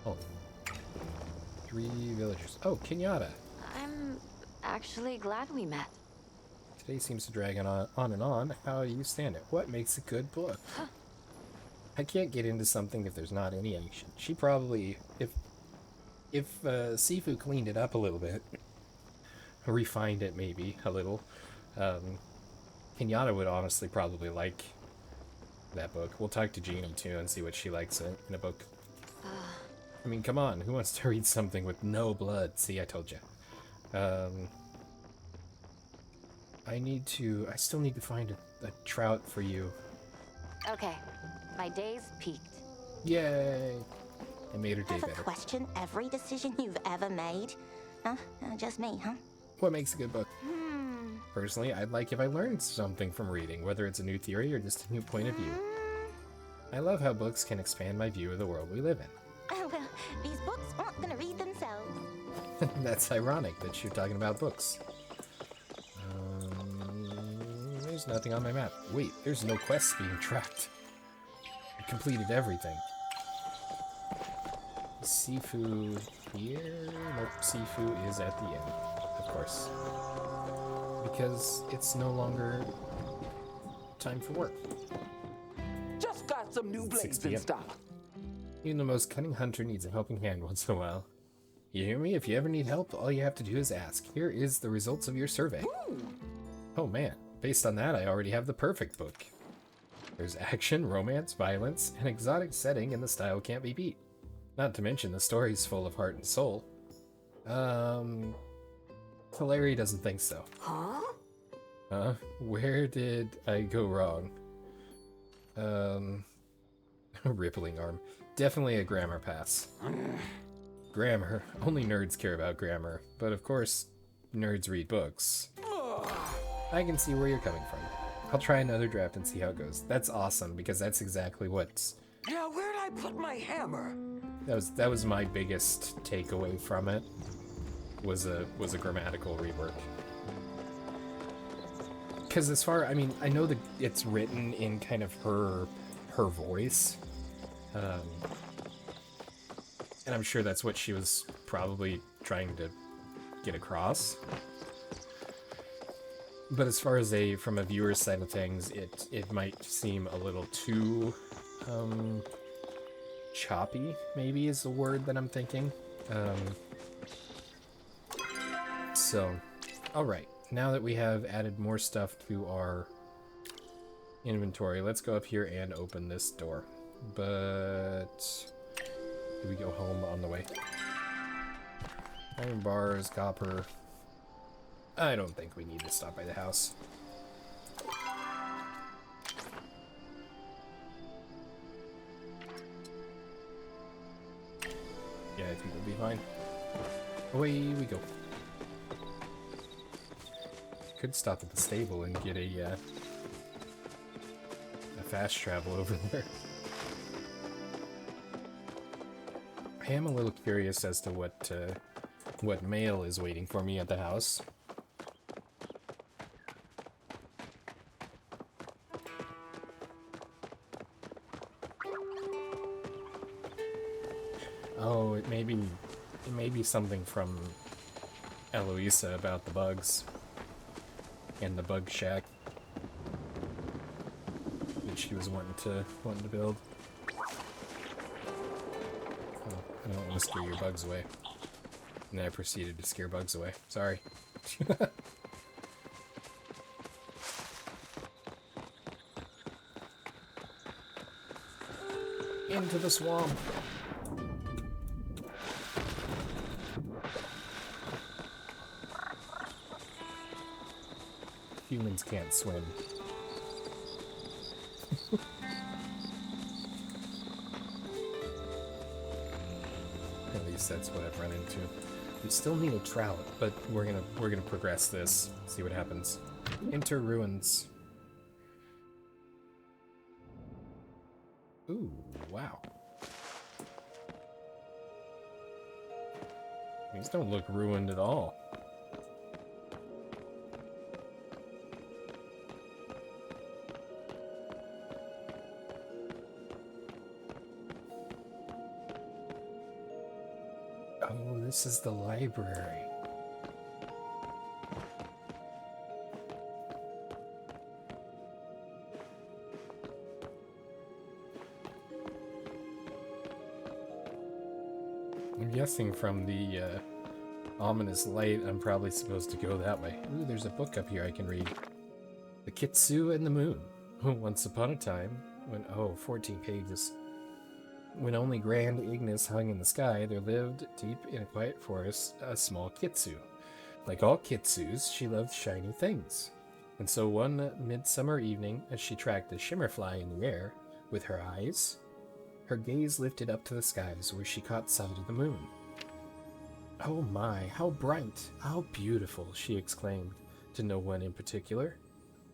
Oh. 3 villagers. Oh, Kenyatta. I'm actually glad we met. Today seems to drag on and on. How do you stand it? What makes a good book? I can't get into something if there's not any action. She probably, if Sifu cleaned it up a little bit, refined it maybe a little, Kenyatta would honestly probably like that book. We'll talk to Gina too and see what she likes in a book. I mean, come on, who wants to read something with no blood? See, I told you. I still need to find a trout for you. Okay, my day's peaked. Yay! I made her day Ever better. question every decision you've ever made? Huh? Just me, huh? What makes a good book? Personally, I'd like if I learned something from reading, whether it's a new theory or just a new point of view. I love how books can expand my view of the world we live in. Well, these books aren't gonna read themselves. That's ironic that you're talking about books. There's nothing on my map. Wait, there's no quests being tracked. I completed everything. Sifu here? Nope, Sifu is at the end, of course. Because it's no longer time for work. Just got some new 6 blades in p.m. stock. Even the most cunning hunter needs a helping hand once in a while. You hear me? If you ever need help, all you have to do is ask. Here is the results of your survey. Oh man, based on that, I already have the perfect book. There's action, romance, violence, an exotic setting, and the style can't be beat. Not to mention the story's full of heart and soul. Kaleri doesn't think so. Huh? Where did I go wrong? Rippling arm. Definitely a grammar pass. Grammar. Only nerds care about grammar. But of course, nerds read books. I can see where you're coming from. I'll try another draft and see how it goes. That's awesome, because that's exactly what's... Yeah, where'd I put my hammer? That was my biggest takeaway from it. Was a grammatical rework. Because I mean, I know that it's written in kind of her voice. And I'm sure that's what she was probably trying to get across. But as far as from a viewer's side of things, it might seem a little too choppy, maybe is the word that I'm thinking. So, alright. Now that we have added more stuff to our inventory, let's go up here and open this door. But do we go home on the way? Iron bars, copper. I don't think we need to stop by the house. Yeah, I think we'll be fine. Away we go. Could stop at the stable and get a fast travel over there. I am a little curious as to what what mail is waiting for me at the house. Oh, it may be something from Eloisa about the bugs and the bug shack that she was wanting to build. Oh, I don't want to scare your bugs away. And then I proceeded to scare bugs away. Sorry. Into the swamp. Humans can't swim. At least that's what I've run into. We still need a trout, but we're gonna progress this. See what happens. Enter ruins. Ooh, wow. These don't look ruined at all. Oh, this is the library. I'm guessing from the ominous light, I'm probably supposed to go that way. Ooh, there's a book up here I can read. The Kitsu and the Moon. Once upon a time, when... Oh, 14 pages. When only Grand Ignis hung in the sky, there lived, deep in a quiet forest, a small Kitsu. Like all Kitsus, she loved shiny things. And so one midsummer evening, as she tracked a shimmerfly in the air, with her eyes, her gaze lifted up to the skies where she caught sight of the moon. "Oh my, how bright, how beautiful," she exclaimed, to no one in particular.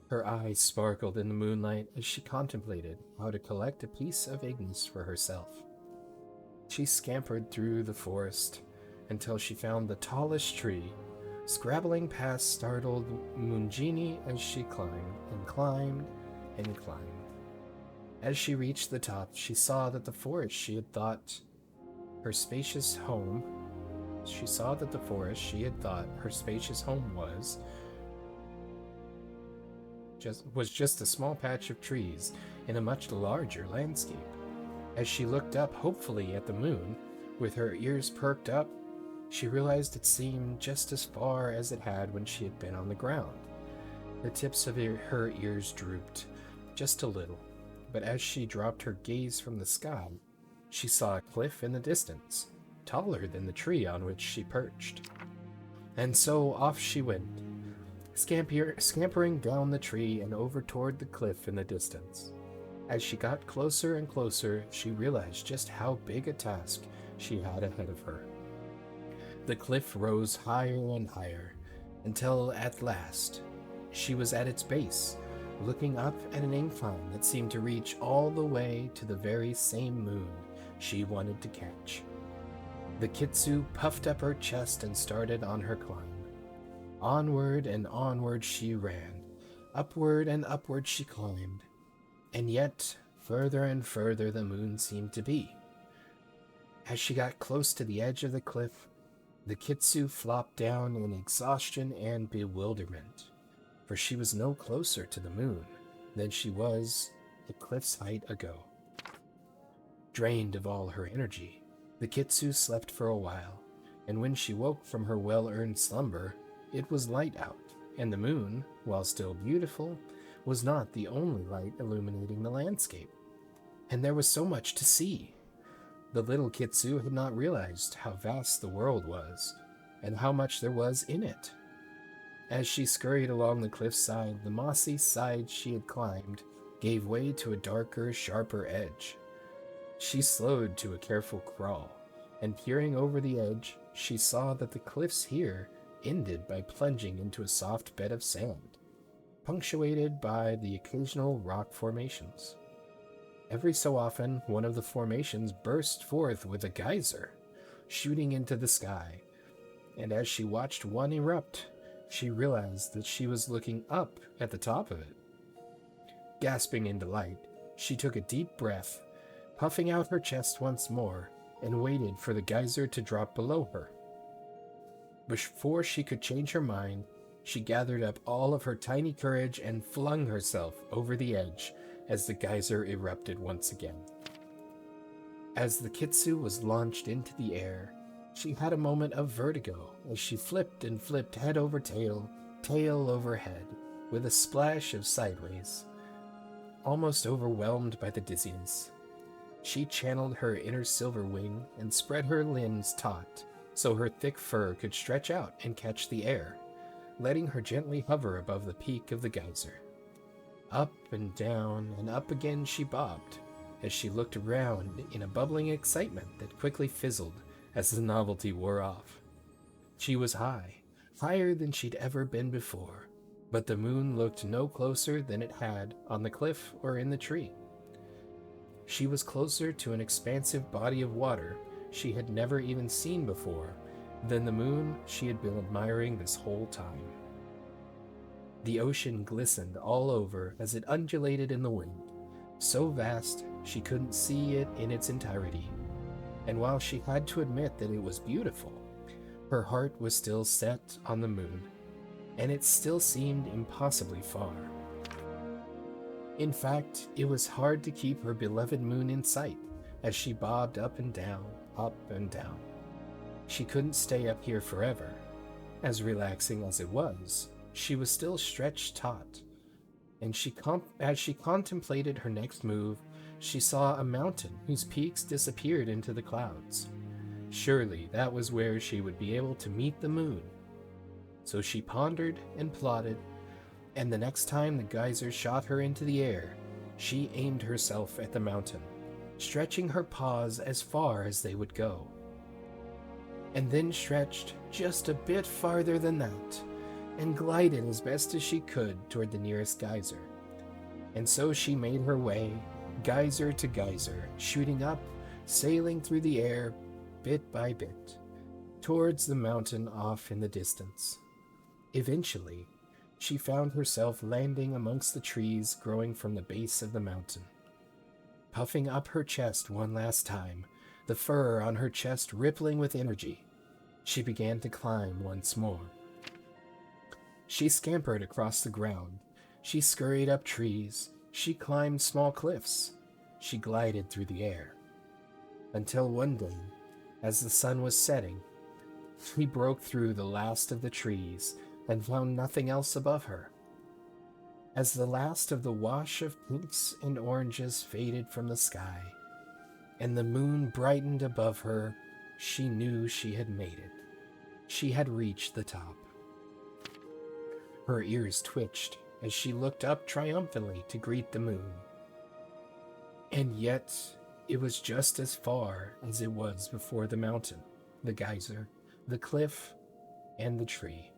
Her eyes sparkled in the moonlight as she contemplated how to collect a piece of Ignis for herself. She scampered through the forest until she found the tallest tree, scrabbling past startled Mungini as she climbed and climbed and climbed. As she reached the top, she saw that the forest she had thought her spacious home was just a small patch of trees in a much larger landscape. As she looked up hopefully at the moon, with her ears perked up, she realized it seemed just as far as it had when she had been on the ground. The tips of her ears drooped, just a little, but as she dropped her gaze from the sky, she saw a cliff in the distance, taller than the tree on which she perched. And so off she went, scampering down the tree and over toward the cliff in the distance. As she got closer and closer, she realized just how big a task she had ahead of her. The cliff rose higher and higher, until at last she was at its base, looking up at an incline that seemed to reach all the way to the very same moon she wanted to catch. The Kitsu puffed up her chest and started on her climb. Onward and onward she ran, upward and upward she climbed, and yet further and further the moon seemed to be. As she got close to the edge of the cliff, the Kitsu flopped down in exhaustion and bewilderment, for she was no closer to the moon than she was the cliff's height ago. Drained of all her energy, the Kitsu slept for a while, and when she woke from her well-earned slumber, it was light out, and the moon, while still beautiful, was not the only light illuminating the landscape. And there was so much to see. The little Kitsu had not realized how vast the world was, and how much there was in it. As she scurried along the cliffside, the mossy side she had climbed gave way to a darker, sharper edge. She slowed to a careful crawl, and peering over the edge, she saw that the cliffs here ended by plunging into a soft bed of sand, punctuated by the occasional rock formations. Every so often, one of the formations burst forth with a geyser, shooting into the sky, and as she watched one erupt, she realized that she was looking up at the top of it. Gasping in delight, she took a deep breath, puffing out her chest once more, and waited for the geyser to drop below her. Before she could change her mind, she gathered up all of her tiny courage and flung herself over the edge as the geyser erupted once again. As the Kitsu was launched into the air, she had a moment of vertigo as she flipped and flipped head over tail, tail over head, with a splash of sideways. Almost overwhelmed by the dizziness, she channeled her inner silver wing and spread her limbs taut so her thick fur could stretch out and catch the air, letting her gently hover above the peak of the geyser. Up and down and up again she bobbed, as she looked around in a bubbling excitement that quickly fizzled as the novelty wore off. She was high, higher than she'd ever been before, but the moon looked no closer than it had on the cliff or in the tree. She was closer to an expansive body of water she had never even seen before than the moon she had been admiring this whole time. The ocean glistened all over as it undulated in the wind, so vast she couldn't see it in its entirety, and while she had to admit that it was beautiful, her heart was still set on the moon, and it still seemed impossibly far. In fact, it was hard to keep her beloved moon in sight as she bobbed up and down, up and down. She couldn't stay up here forever. As relaxing as it was, she was still stretched taut, and as she contemplated her next move, she saw a mountain whose peaks disappeared into the clouds. Surely that was where she would be able to meet the moon. So she pondered and plotted, and the next time the geyser shot her into the air, she aimed herself at the mountain, stretching her paws as far as they would go, and then stretched just a bit farther than that, and glided as best as she could toward the nearest geyser. And so she made her way, geyser to geyser, shooting up, sailing through the air, bit by bit, towards the mountain off in the distance. Eventually, she found herself landing amongst the trees growing from the base of the mountain. Puffing up her chest one last time, the fur on her chest rippling with energy, she began to climb once more. She scampered across the ground. She scurried up trees. She climbed small cliffs. She glided through the air. Until one day, as the sun was setting, she broke through the last of the trees and found nothing else above her. As the last of the wash of pinks and oranges faded from the sky, and the moon brightened above her, she knew she had made it. She had reached the top. Her ears twitched as she looked up triumphantly to greet the moon. And yet, it was just as far as it was before the mountain, the geyser, the cliff, and the tree.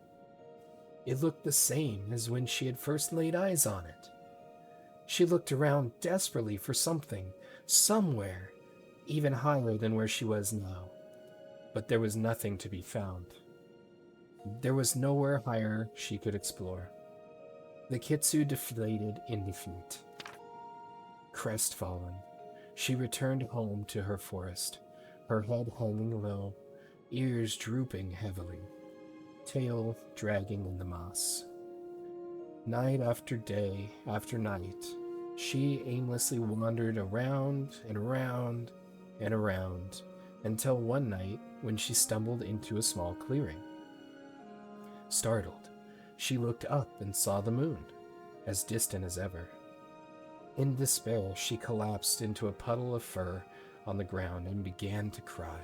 It looked the same as when she had first laid eyes on it. She looked around desperately for something, somewhere, even higher than where she was now. But there was nothing to be found. There was nowhere higher she could explore. The Kitsu deflated in defeat. Crestfallen, she returned home to her forest, her head hanging low, ears drooping heavily, tail dragging in the moss. Night after day after night, she aimlessly wandered around and around and around until one night when she stumbled into a small clearing. Startled, she looked up and saw the moon, as distant as ever. In despair, she collapsed into a puddle of fur on the ground and began to cry.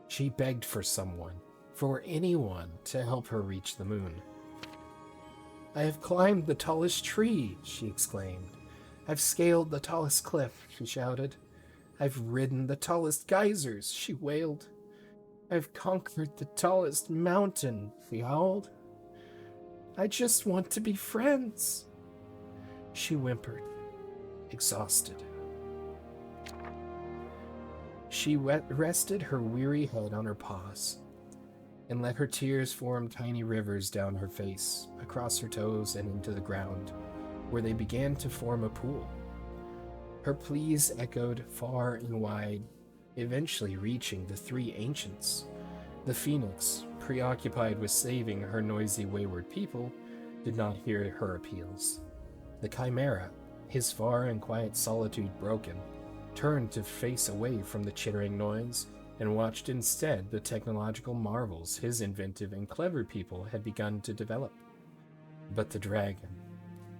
She begged for someone, for anyone, to help her reach the moon. "I have climbed the tallest tree," she exclaimed. "I've scaled the tallest cliff," she shouted. "I've ridden the tallest geysers," she wailed. "I've conquered the tallest mountain," she howled. "I just want to be friends," she whimpered, exhausted. She rested her weary head on her paws. and let her tears form tiny rivers down her face, across her toes, and into the ground, where they began to form a pool. Her pleas echoed far and wide, eventually reaching the three ancients. The phoenix, preoccupied with saving her noisy, wayward people, did not hear her appeals. The chimera, his far and quiet solitude broken, turned to face away from the chittering noise and watched instead the technological marvels his inventive and clever people had begun to develop. But the dragon,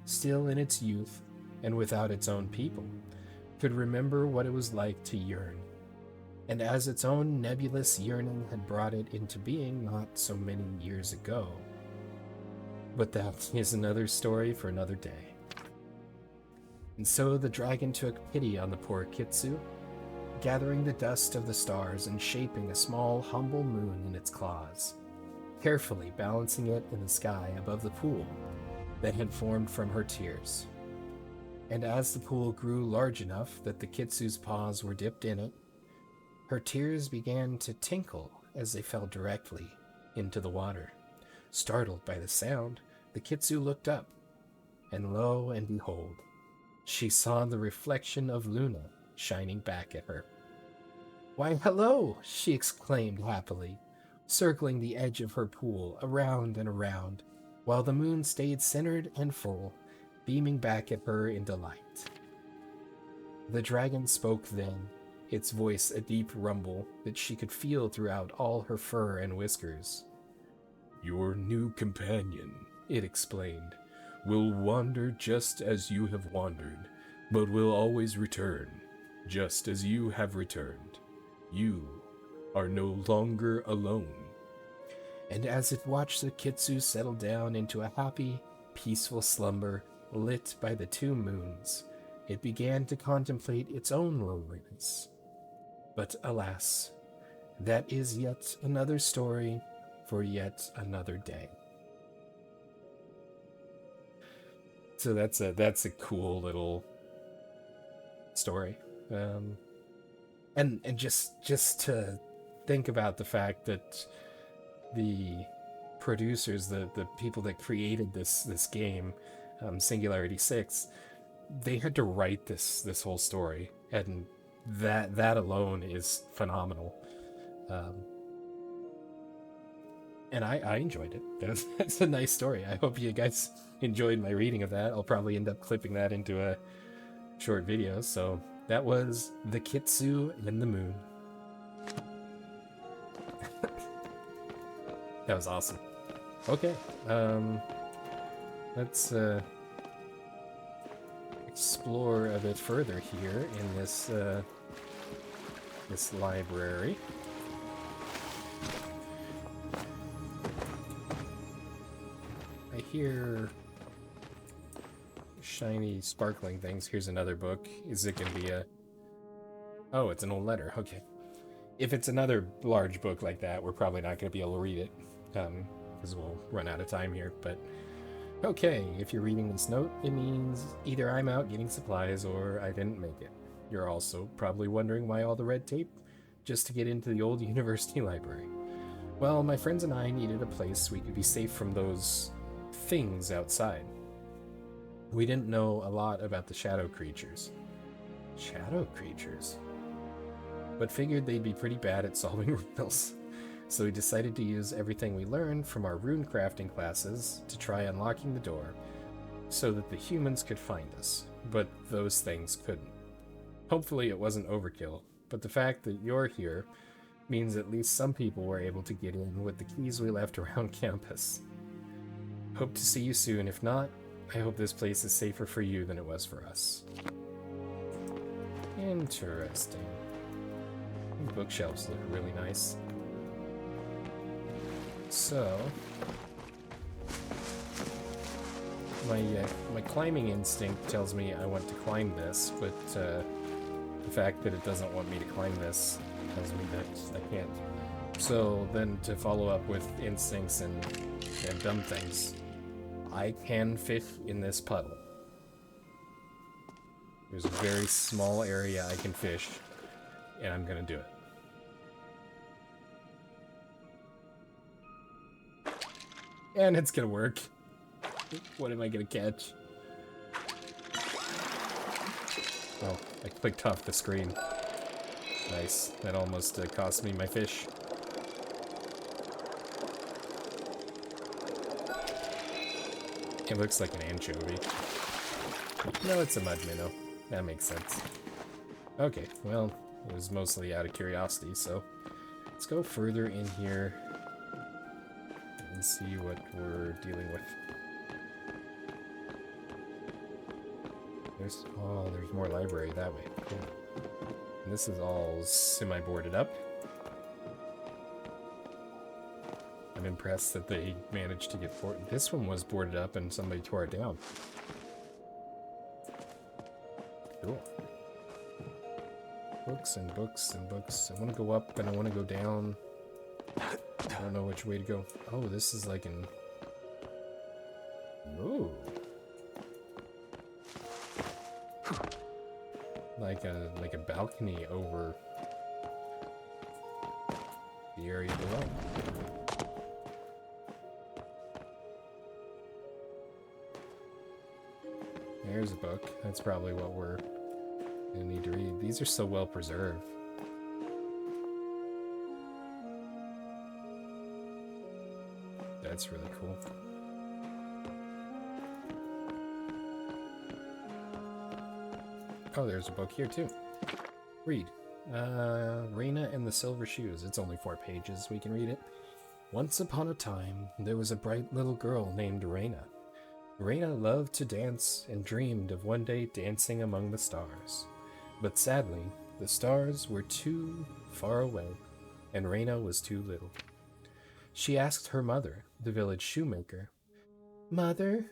still in its youth and without its own people, could remember what it was like to yearn. And as its own nebulous yearning had brought it into being not so many years ago. But that is another story for another day. And so the dragon took pity on the poor Kitsu, gathering the dust of the stars and shaping a small, humble moon in its claws, carefully balancing it in the sky above the pool that had formed from her tears. And as the pool grew large enough that the Kitsu's paws were dipped in it, her tears began to tinkle as they fell directly into the water. Startled by the sound, the Kitsu looked up, and lo and behold, she saw the reflection of Luna shining back at her. "Why, hello!" she exclaimed happily, circling the edge of her pool around and around, while the moon stayed centered and full, beaming back at her in delight. The dragon spoke then, its voice a deep rumble that she could feel throughout all her fur and whiskers. "Your new companion," it explained, "will wander just as you have wandered, but will always return, just as you have returned. You are no longer alone." And as it watched the Kitsu settle down into a happy, peaceful slumber lit by the two moons, it began to contemplate its own loneliness. But alas, that is yet another story for yet another day. So that's a cool little story, and just to think about the fact that the producers, the people that created this game, Singularity 6, they had to write this whole story, and that alone is phenomenal. And I enjoyed it. That's a nice story. I hope you guys enjoyed my reading of that. I'll probably end up clipping that into a short video. So that was The Kitsu and the Moon. That was awesome. Okay, let's explore a bit further here in this this library. I hear shiny, sparkling things. Here's another book. Is it gonna be a... Oh, it's an old letter. Okay. If it's another large book like that, we're probably not gonna be able to read it, because we'll run out of time here, but... Okay, if you're reading this note, it means either I'm out getting supplies or I didn't make it. You're also probably wondering why all the red tape? Just to get into the old university library. Well, my friends and I needed a place we could be safe from those things outside. We didn't know a lot about the shadow creatures. Shadow creatures? But figured they'd be pretty bad at solving riddles. So we decided to use everything we learned from our rune crafting classes to try unlocking the door so that the humans could find us, but those things couldn't. Hopefully it wasn't overkill, but the fact that you're here means at least some people were able to get in with the keys we left around campus. Hope to see you soon. If not, I hope this place is safer for you than it was for us. Interesting. These bookshelves look really nice. So, my climbing instinct tells me I want to climb this, but the fact that it doesn't want me to climb this tells me that I can't. So then to follow up with instincts and dumb things, I can fish in this puddle. There's a very small area I can fish, and I'm gonna do it. And it's gonna work. What am I gonna catch? Oh, I clicked off the screen. Nice. That almost cost me my fish. It looks like an anchovy. No, it's a mud minnow. That makes sense. Okay, well, it was mostly out of curiosity, so let's go further in here and see what we're dealing with. There's more library that way. Cool. And this is all semi-boarded up. I'm impressed that they managed to get boarded. This one was boarded up and somebody tore it down. Cool. Books and books and books. I want to go up and I want to go down. I don't know which way to go. Oh, this is like an... Ooh. Like a balcony over the area below. There's a book. That's probably what we're gonna need to read. These are so well preserved. That's really cool. Oh, there's a book here too. Read. Reina and the Silver Shoes. It's only 4 pages. We can read it. Once upon a time, there was a bright little girl named Reina. Reina loved to dance and dreamed of one day dancing among the stars. But sadly, the stars were too far away, and Reina was too little. She asked her mother, the village shoemaker, "Mother,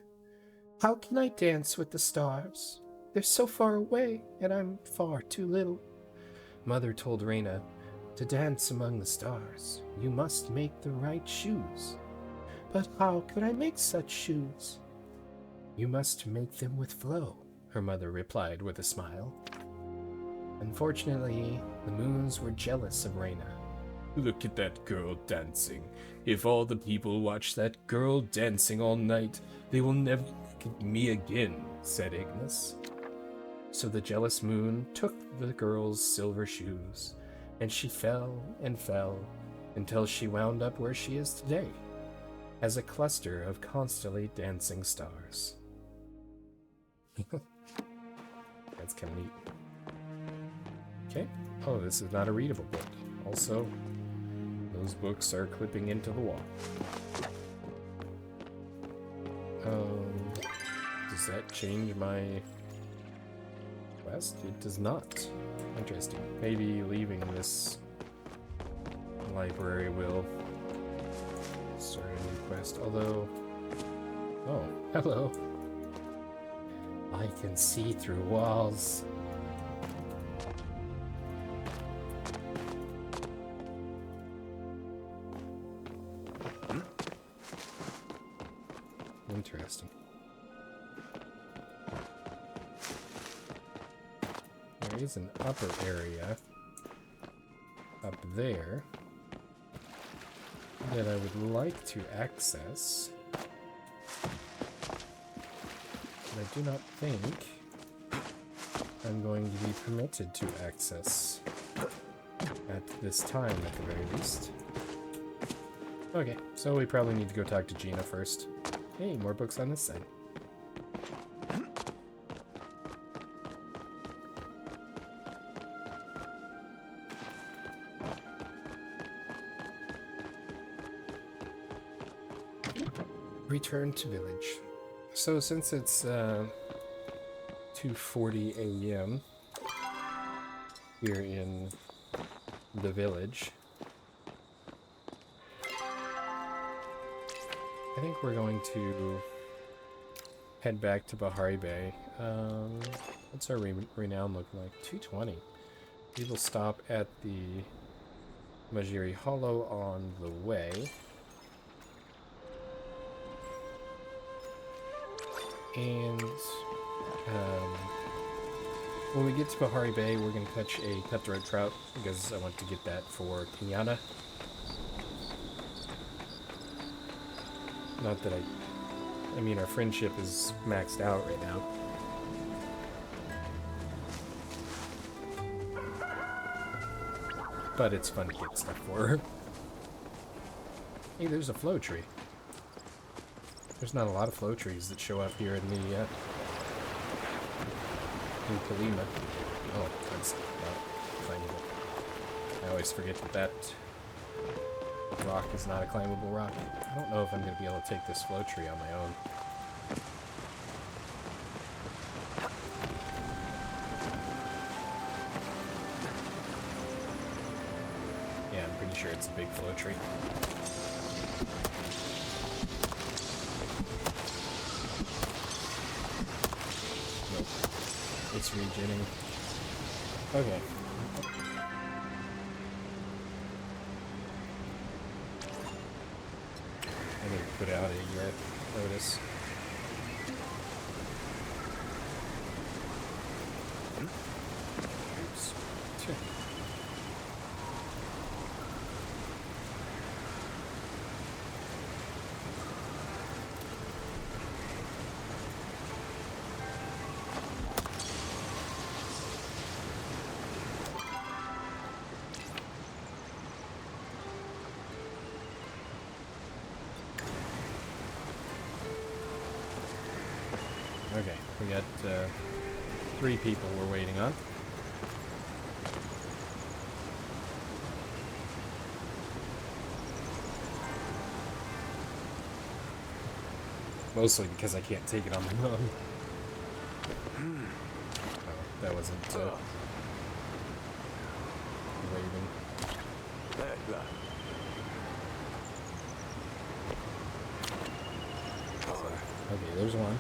how can I dance with the stars? They're so far away, and I'm far too little." Mother told Reina, "To dance among the stars, you must make the right shoes." "But how could I make such shoes?" "You must make them with flow," her mother replied with a smile. Unfortunately, the moons were jealous of Reina. "Look at that girl dancing. If all the people watch that girl dancing all night, they will never look at me again," said Ignis. So the jealous moon took the girl's silver shoes, and she fell and fell until she wound up where she is today, as a cluster of constantly dancing stars. That's kind of neat. Okay. Oh, this is not a readable book. Also, those books are clipping into the wall. Does that change my quest? It does not. Interesting. Maybe leaving this library will start a new quest. Although... Oh, hello. I can see through walls. Interesting. There is an upper area up there that I would like to access. But I do not think I'm going to be permitted to access at this time, at the very least. Okay, so we probably need to go talk to Gina first. Hey, more books on this side. Return to village. So since it's 2:40 a.m. here in the village, I think we're going to head back to Bahari Bay. What's our renown look like? 220. We will stop at the Majiri Hollow on the way. And when we get to Bahari Bay, we're going to catch a cutthroat trout because I want to get that for Kiana. Not that I mean, our friendship is maxed out right now. But it's fun to get stuff for her. Hey, there's a flow tree. There's not a lot of flow trees that show up here in the, in Kalima. Oh, that's not climbable. I always forget that that rock is not a climbable rock. I don't know if I'm going to be able to take this flow tree on my own. Yeah, I'm pretty sure it's a big flow tree. Nope. It's regenning. Okay. I need to put out a notice. Oops. Okay, we got 3 people we're waiting on. Mostly because I can't take it on my own. Oh, that wasn't Raven. Okay, there's one.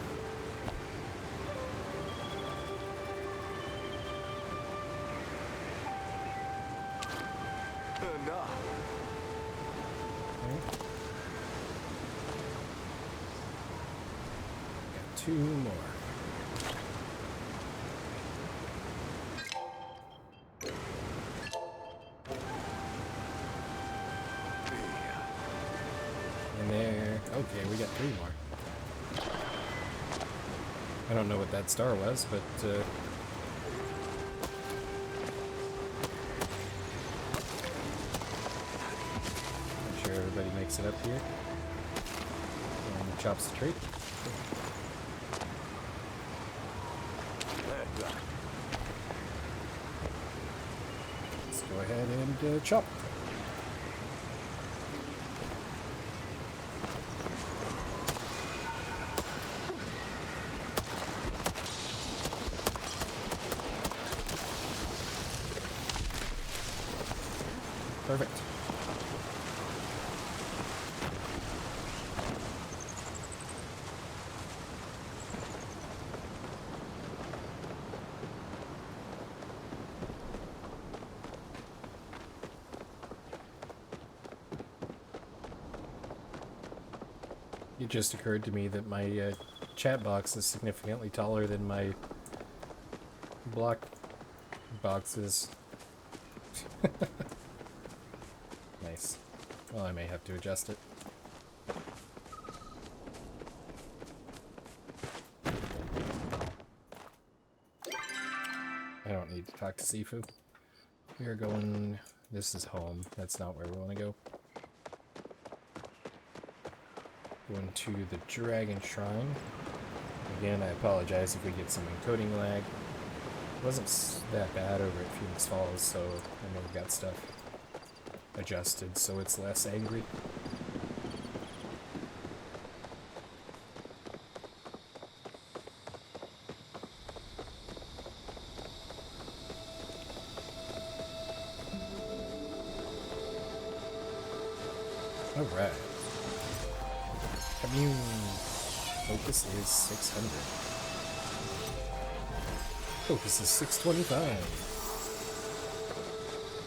Okay. Got 2 more. And there. Okay, we got 3 more. I don't know what that star was, but I'm sure everybody makes it up here and chops the tree. Let's go ahead and chop. Perfect. It just occurred to me that my chat box is significantly taller than my block boxes. Nice. Well, I may have to adjust it. I don't need to talk to Sifu. We are going... This is home. That's not where we want to go. Going to the Dragon Shrine. Again, I apologize if we get some encoding lag. It wasn't that bad over at Phoenix Falls, so I know we got stuff adjusted so it's less angry. Alright. Commune. Focus is 600. Focus is 625.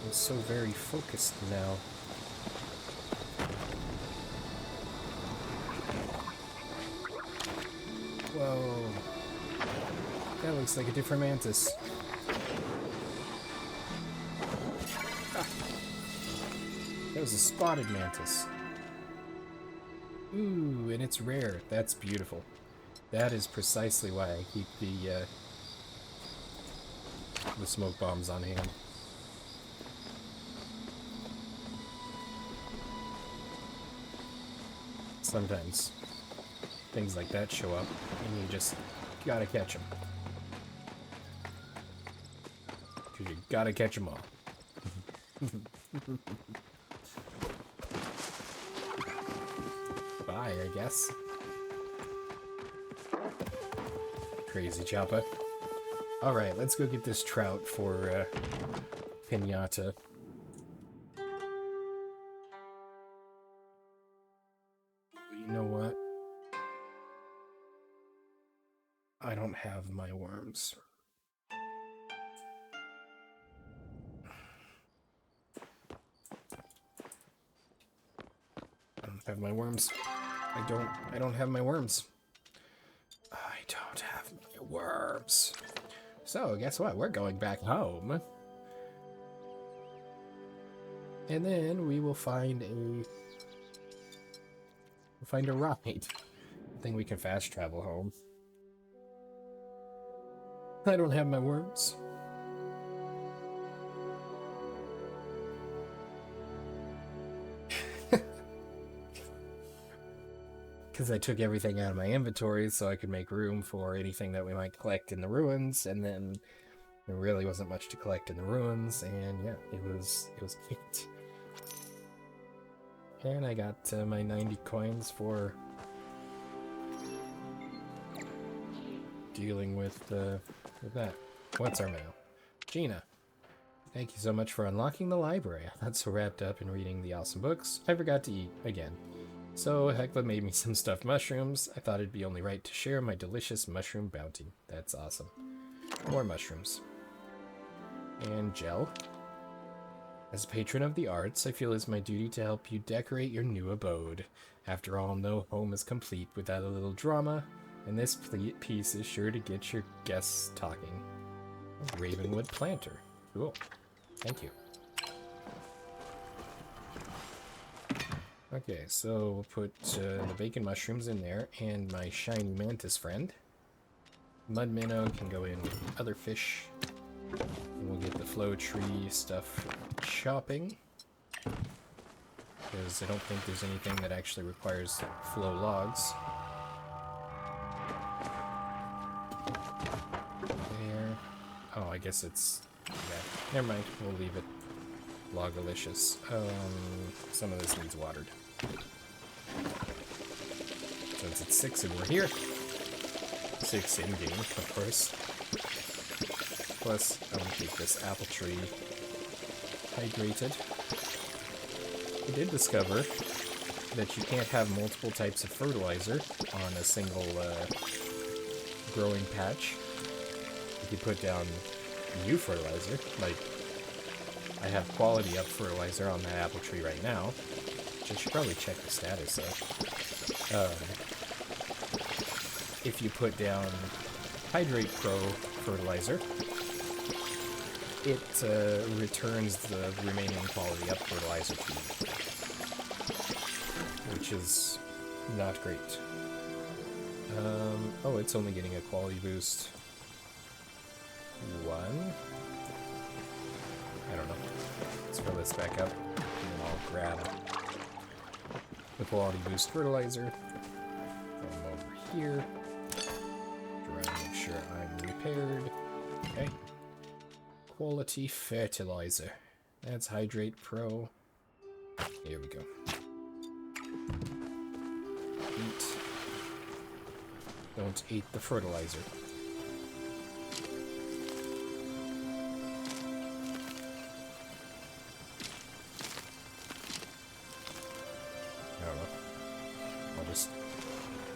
I'm so very focused now. Whoa. That looks like a different mantis. Ah. That was a spotted mantis. Ooh, and it's rare. That's beautiful. That is precisely why I keep the smoke bombs on hand. Sometimes things like that show up, and you just gotta catch them. Because you gotta catch them all. Bye, I guess. Crazy Choppa. Alright, let's go get this trout for Pinata. You know what? I don't have my worms. I don't have my worms. I don't have my worms. I don't have my worms. So, guess what? We're going back home. And then we will find a ride. I think we can fast travel home. I don't have my worms. Because I took everything out of my inventory so I could make room for anything that we might collect in the ruins, and then there really wasn't much to collect in the ruins, and yeah, it was great. And I got my 90 coins for dealing with that. What's our mail? Gina. Thank you so much for unlocking the library. I got so wrapped up in reading the awesome books, I forgot to eat again. So Hecla made me some stuffed mushrooms. I thought it'd be only right to share my delicious mushroom bounty. That's awesome. More mushrooms. And gel. As patron of the arts, I feel it's my duty to help you decorate your new abode. After all, no home is complete without a little drama, and this piece is sure to get your guests talking. Ravenwood planter. Cool. Thank you. Okay, so we'll put the bacon mushrooms in there, and my shiny mantis friend. Mud minnow can go in with other fish. And we'll get the flow tree stuff chopping. Because I don't think there's anything that actually requires flow logs. There. Oh, I guess it's... yeah, never mind. We'll leave it. Logalicious. Some of this needs watered. Since it's 6 and we're here. 6 in-game, of course. Plus, I want to keep this apple tree hydrated. I did discover that you can't have multiple types of fertilizer on a single growing patch. If you put down new fertilizer, like I have quality up fertilizer on that apple tree right now, which I should probably check the status of. If you put down Hydrate Pro fertilizer, it returns the remaining quality up fertilizer to you, which is not great. Oh, it's only getting a quality boost. 1? I don't know. Let's fill this back up, and then I'll grab the quality boost fertilizer. Come over here. Try to make sure I'm repaired. Okay. Quality fertilizer. That's Hydrate Pro. Here we go. Eat. Don't eat the fertilizer.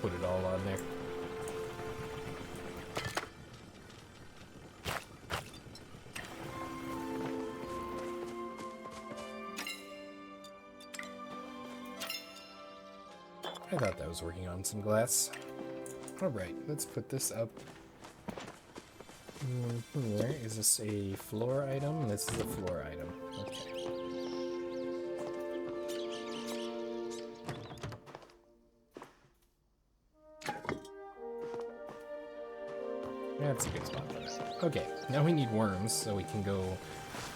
Put it all on there. I thought that was working on some glass. Alright, let's put this up. Where is this a floor item? This is a floor item. Okay. That's a good spot for that. Okay, now we need worms so we can go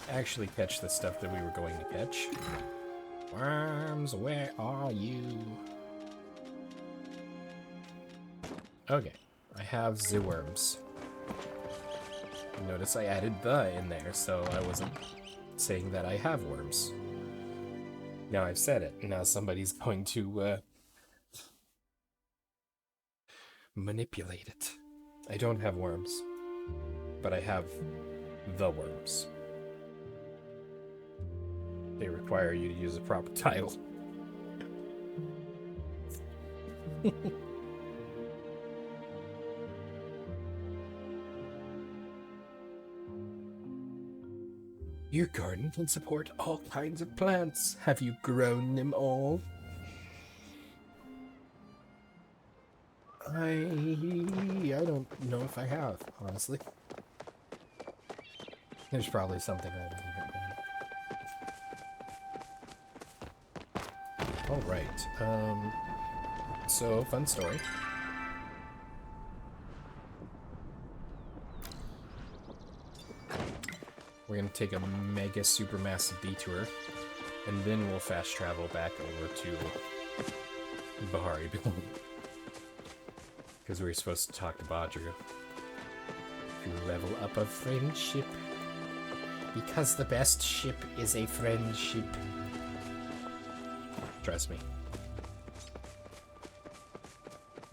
actually catch the stuff that we were going to catch. Worms, where are you? Okay, I have the worms. Notice I added the in there, so I wasn't saying that I have worms. Now I've said it, now somebody's going to manipulate it. I don't have worms, but I have the worms. They require you to use a proper title. Your garden can support all kinds of plants. Have you grown them all? I don't know if I have, honestly. There's probably something I haven't done. Alright, so, fun story. We're gonna take a mega super massive detour, and then we'll fast travel back over to Bahari Bill. Because we were supposed to talk to Badru. To level up a friendship. Because the best ship is a friendship. Trust me.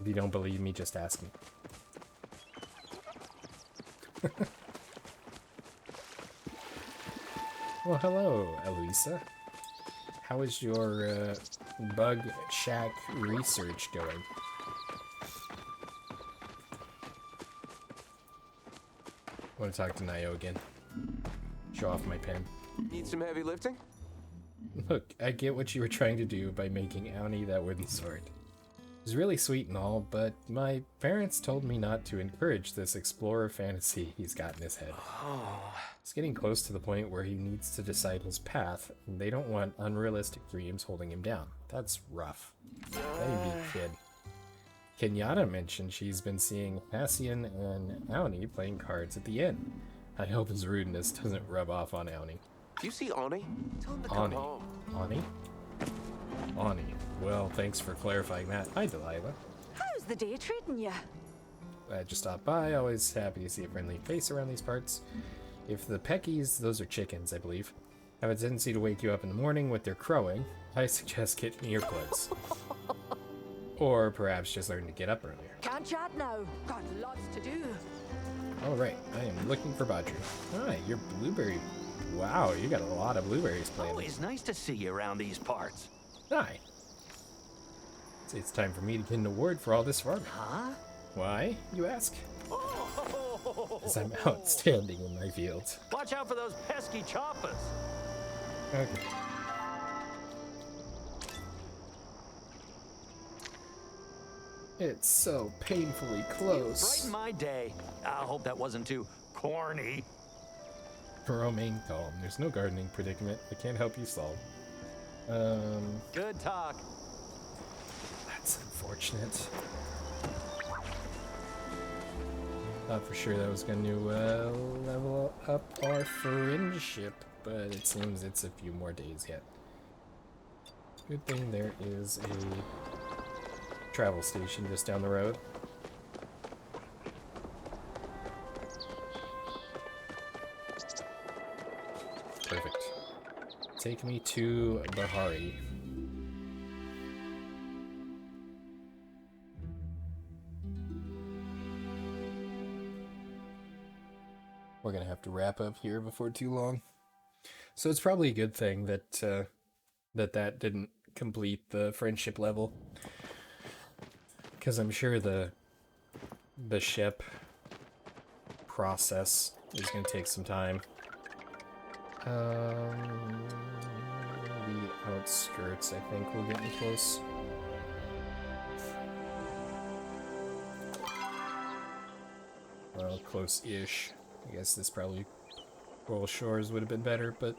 If you don't believe me, just ask me. Well, hello, Eloisa. How is your bug shack research going? I want to talk to Nayo again. Show off my pen. Need some heavy lifting? Look, I get what you were trying to do by making Auni that wooden sword. It was really sweet and all, but my parents told me not to encourage this explorer fantasy he's got in his head. It's getting close to the point where he needs to decide his path, and they don't want unrealistic dreams holding him down. That's rough. Let him be a kid. Kenyatta mentioned she's been seeing Hassian and Auni playing cards at the inn. I hope his rudeness doesn't rub off on Auni. Do you see Ani? Tell him to come Ani. home. Ani? Ani. Well, thanks for clarifying that. Hi, Delilah. How's the day treating you? I just stopped by. Always happy to see a friendly face around these parts. If the Peckies, those are chickens, I believe, have a tendency to wake you up in the morning with their crowing, I suggest getting earplugs. Or perhaps just learn to get up earlier. Can't chat now. Got lots to do. Alright, I am looking for Badru. Hi, you're blueberry. Wow, you got a lot of blueberries planted. Always nice to see you around these parts. Hi. It's time for me to get an award for all this farming. Huh? Why, you ask? Because I'm outstanding in my fields. Watch out for those pesky choppas. Okay. It's so painfully close. Brighten my day. I hope that wasn't too corny. Remain calm. There's no gardening predicament I can't help you solve. Good talk. That's unfortunate. Thought for sure that was going to level up our friendship, but it seems it's a few more days yet. Good thing there is a travel station just down the road. Perfect. Take me to Bahari. We're gonna have to wrap up here before too long. So it's probably a good thing that that didn't complete the friendship level, because I'm sure the ship process is gonna take some time. The outskirts, I think, will get me close. Well, close-ish. I guess this probably Royal Shores would have been better, but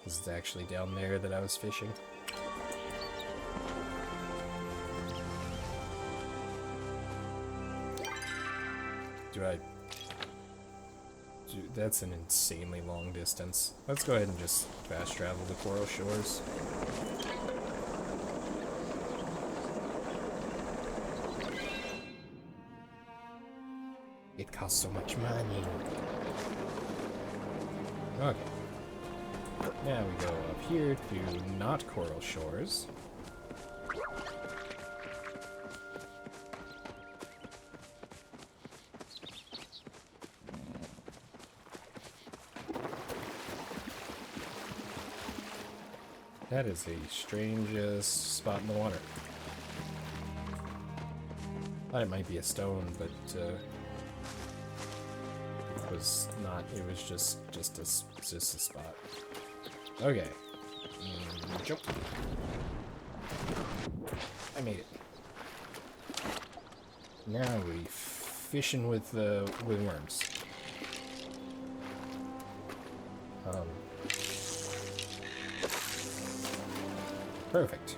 this is actually down there that I was fishing. Do I... That's an insanely long distance. Let's go ahead and just fast travel to Coral Shores. It costs so much money. Okay. Now we go up here to not Coral Shores. That is the strangest spot in the water. Thought it might be a stone, but it was not. It was just a spot. Okay. Jump. I made it. Now we fishing with worms. Perfect.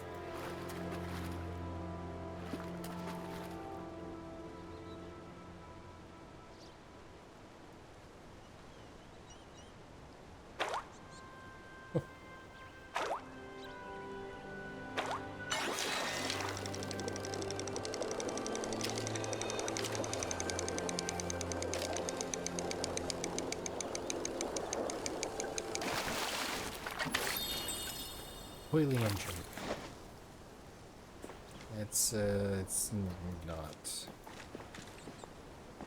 Oily engine. It's not.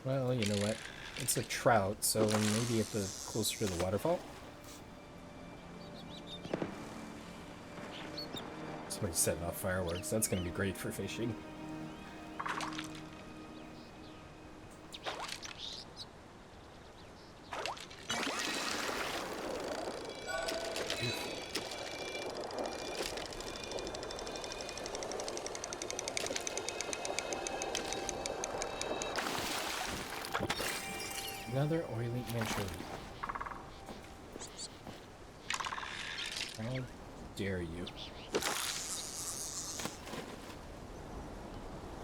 Well, you know what? It's a trout, so maybe at the closer to the waterfall. Somebody's setting off fireworks. That's gonna be great for fishing. Another oily anchovy. How dare you?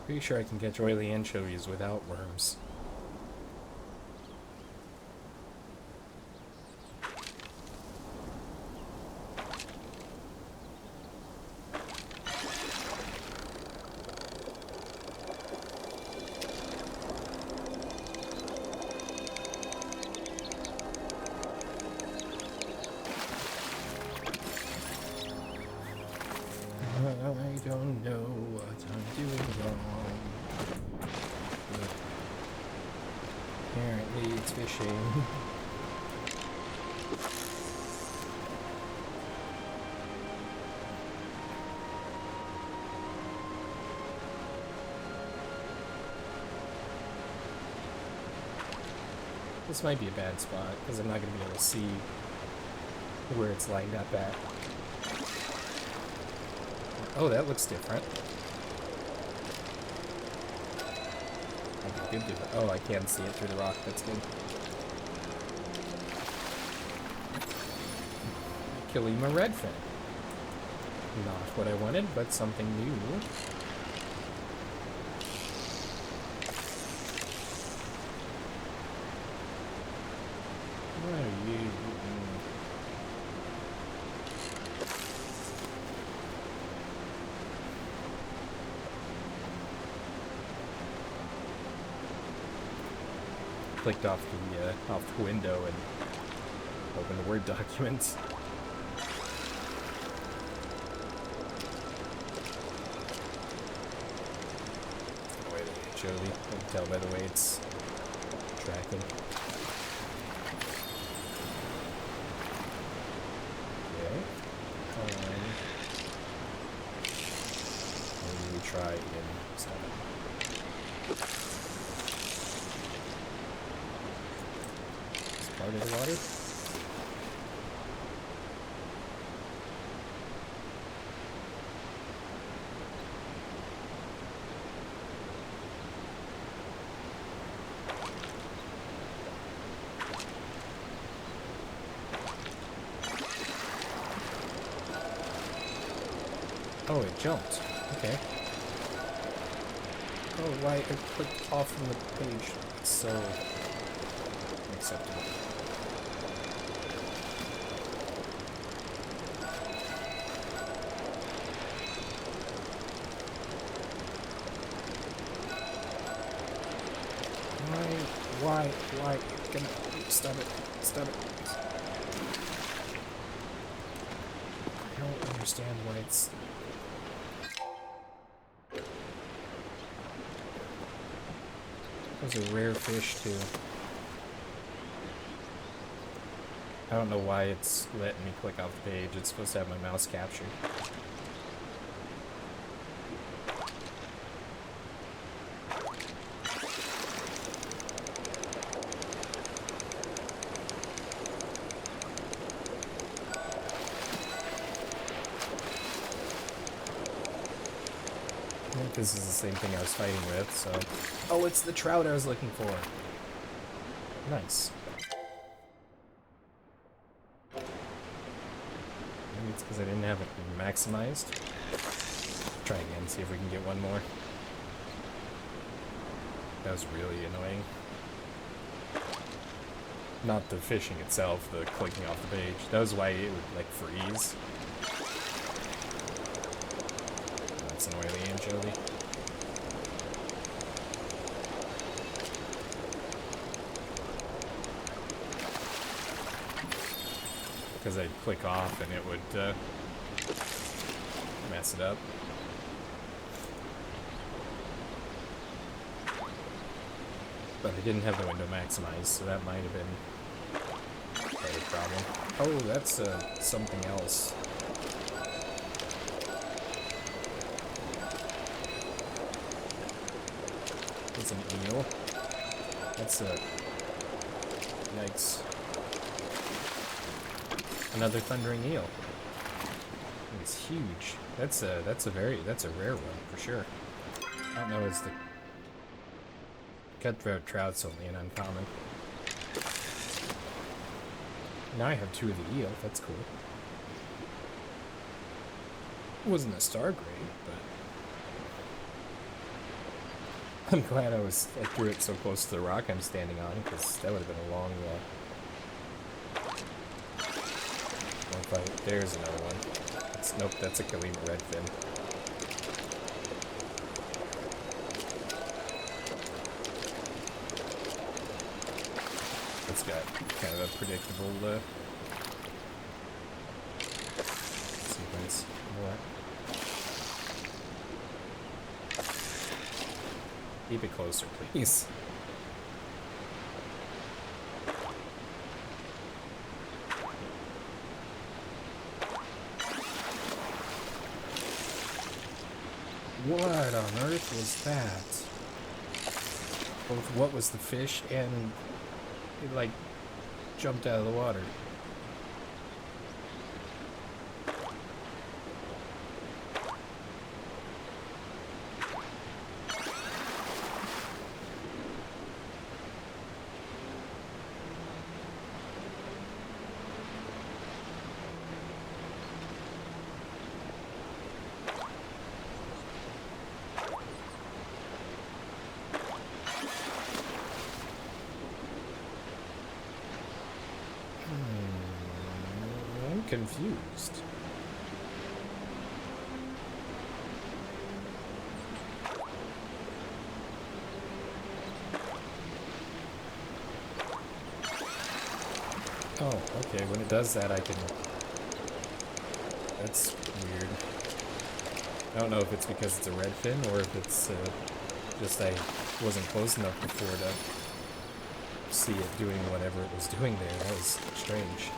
Pretty sure I can catch oily anchovies without worms. I don't know what I'm doing wrong. But apparently it's fishing. This might be a bad spot, because I'm not going to be able to see where it's lined up at. Oh, that looks different. Okay, good. Oh, I can see it through the rock. That's good. Kilima redfin. Not what I wanted, but something new. What are you? Clicked off the window and opened the Word document. Jolie, I can tell by the way it's tracking. Okay. Maybe we try in 7. Part of the water. Oh, it jumped. Okay. Oh, why it clicked off from the page? It's so unacceptable. Why? Stop it. Stop it. I don't understand why it's... Those are rare fish, too. I don't know why it's letting me click off the page. It's supposed to have my mouse captured. I think this is the same thing I was fighting with, so... Oh, it's the trout I was looking for! Nice. Maybe it's because I didn't have it maximized. Try again, see if we can get one more. That was really annoying. Not the fishing itself, the clicking off the page. That was why it would, like, freeze. That's an oily anchovy. Because I'd click off and it would mess it up. But I didn't have the window maximized, so that might have been part of the problem. Oh, that's something else. It's an eel. That's a... Yikes. Another thundering eel. It's huge. That's a rare one for sure. I don't know, it's the cutthroat trout's only an uncommon. Now I have two of the eel. That's cool. It wasn't a star grade, but I'm glad I threw it so close to the rock I'm standing on, because that would have been a long fight. There's another one. Nope, that's a Kalima redfin. It's got kind of a predictable sequence. What? Keep it closer, please. What on earth was that? Both what was the fish and it like jumped out of the water. Confused. Oh, okay, when it does that I can... That's weird. I don't know if it's because it's a redfin or if it's just I wasn't close enough before to see it doing whatever it was doing there. That was strange.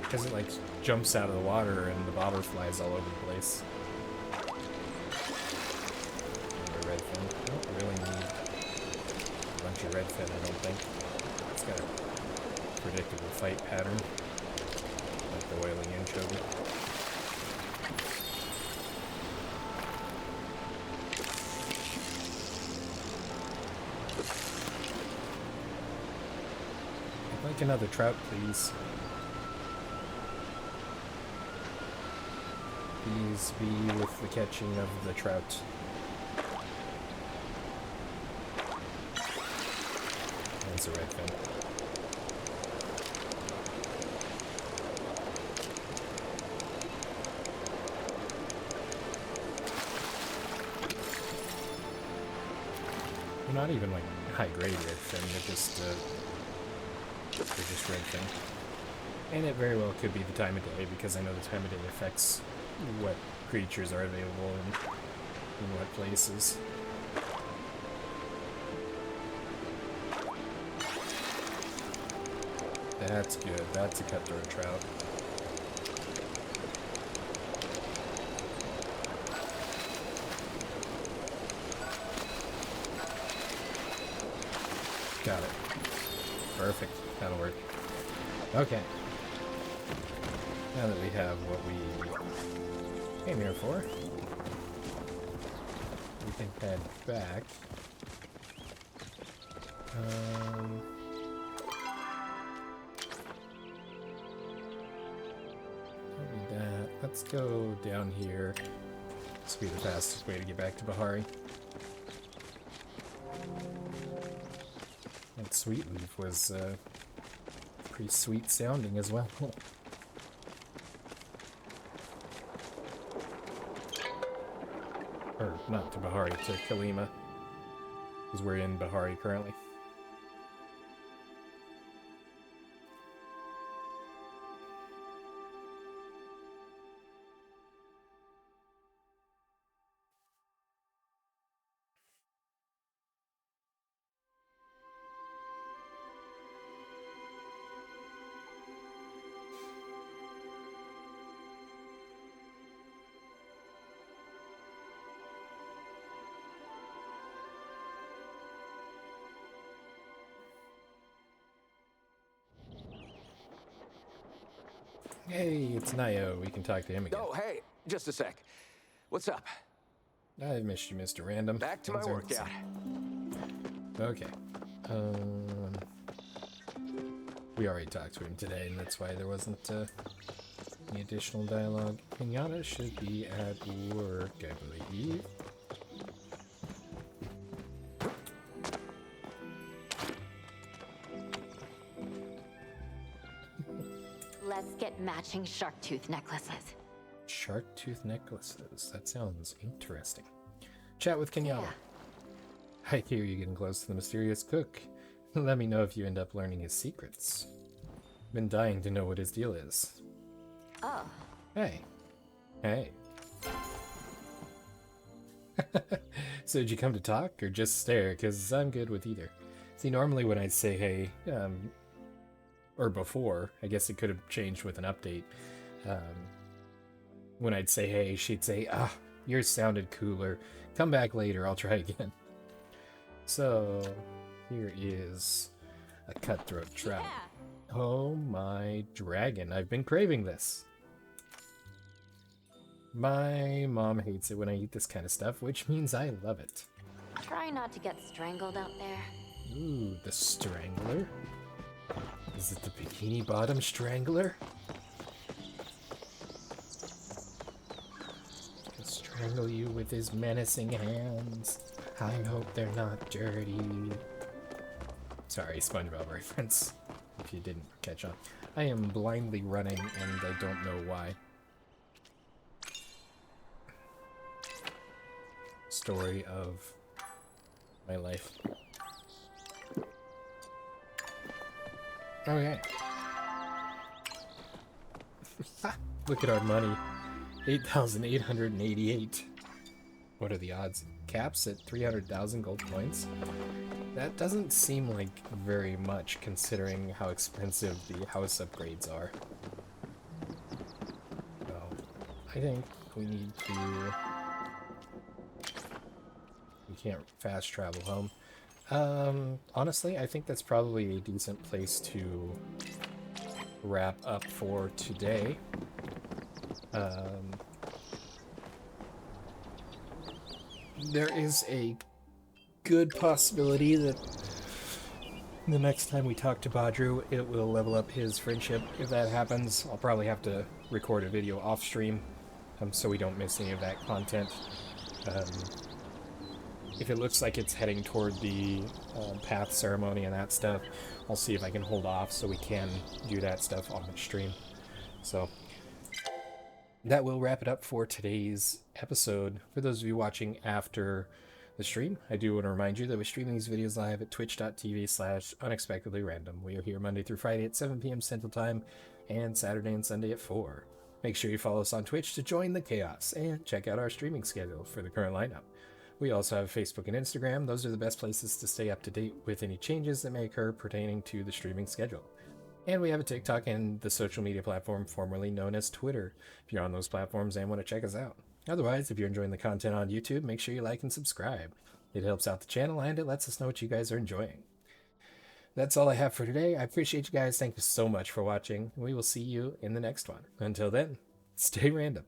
Because it like jumps out of the water and the bobber flies all over the place. Another redfin. I don't really need a bunch of redfin, I don't think. It's got a predictable fight pattern. Like the oily anchovy. I'd like another trout, please. Please be with the catching of the trout. That's a redfin. They're not even like high-grade redfin, they're just redfin. And it very well could be the time of day, because I know the time of day affects what creatures are available in what places. That's good. That's a cutthroat trout. Got it. Perfect. That'll work. Okay. Now that we have what we came here for, we can head back. Don't need that. Let's go down here. This will be the fastest way to get back to Bahari. That sweet leaf was pretty sweet sounding as well. Or not to Bahari, to Kalima, because we're in Bahari currently. Hey, it's Nio. We can talk to him again. Oh, hey, just a sec. What's up? I've missed you, Mr. Random. Back to my Things aren't the workout. same. Okay. We already talked to him today, and that's why there wasn't any additional dialogue. Pinata should be at work, I believe. Let's get matching shark tooth necklaces. Shark tooth necklaces. That sounds interesting. Chat with Kenyatta. Yeah. I hear you're getting close to the mysterious cook. Let me know if you end up learning his secrets. Been dying to know what his deal is. Oh. Hey. Hey. So did you come to talk or just stare? Because I'm good with either. See, normally when I say hey, or before, I guess it could have changed with an update. When I'd say hey, she'd say, ah, yours sounded cooler. Come back later, I'll try again. So, here is a cutthroat trout. Yeah. Oh my dragon, I've been craving this. My mom hates it when I eat this kind of stuff, which means I love it. Try not to get strangled out there. Ooh, the strangler? Is it the bikini bottom strangler? He'll strangle you with his menacing hands. I hope they're not dirty. Sorry, SpongeBob reference, if you didn't catch on. I am blindly running and I don't know why. Story of my life. Okay. Look at our money. 8,888. What are the odds? Caps at 300,000 gold coins? That doesn't seem like very much considering how expensive the house upgrades are. Well, I think we need to... We can't fast travel home. Honestly, I think that's probably a decent place to wrap up for today. There is a good possibility that the next time we talk to Badru, it will level up his friendship. If that happens, I'll probably have to record a video off stream so we don't miss any of that content. If it looks like it's heading toward the path ceremony and that stuff, I'll see if I can hold off so we can do that stuff on the stream. So that will wrap it up for today's episode. For those of you watching after the stream, I do want to remind you that we're streaming these videos live at twitch.tv/unexpectedlyrandom. We are here Monday through Friday at 7 p.m. Central Time and Saturday and Sunday at 4. Make sure you follow us on Twitch to join the chaos and check out our streaming schedule for the current lineup. We also have Facebook and Instagram. Those are the best places to stay up to date with any changes that may occur pertaining to the streaming schedule. And we have a TikTok and the social media platform formerly known as Twitter, if you're on those platforms and want to check us out. Otherwise, if you're enjoying the content on YouTube, make sure you like and subscribe. It helps out the channel and it lets us know what you guys are enjoying. That's all I have for today. I appreciate you guys. Thank you so much for watching. We will see you in the next one. Until then, stay random.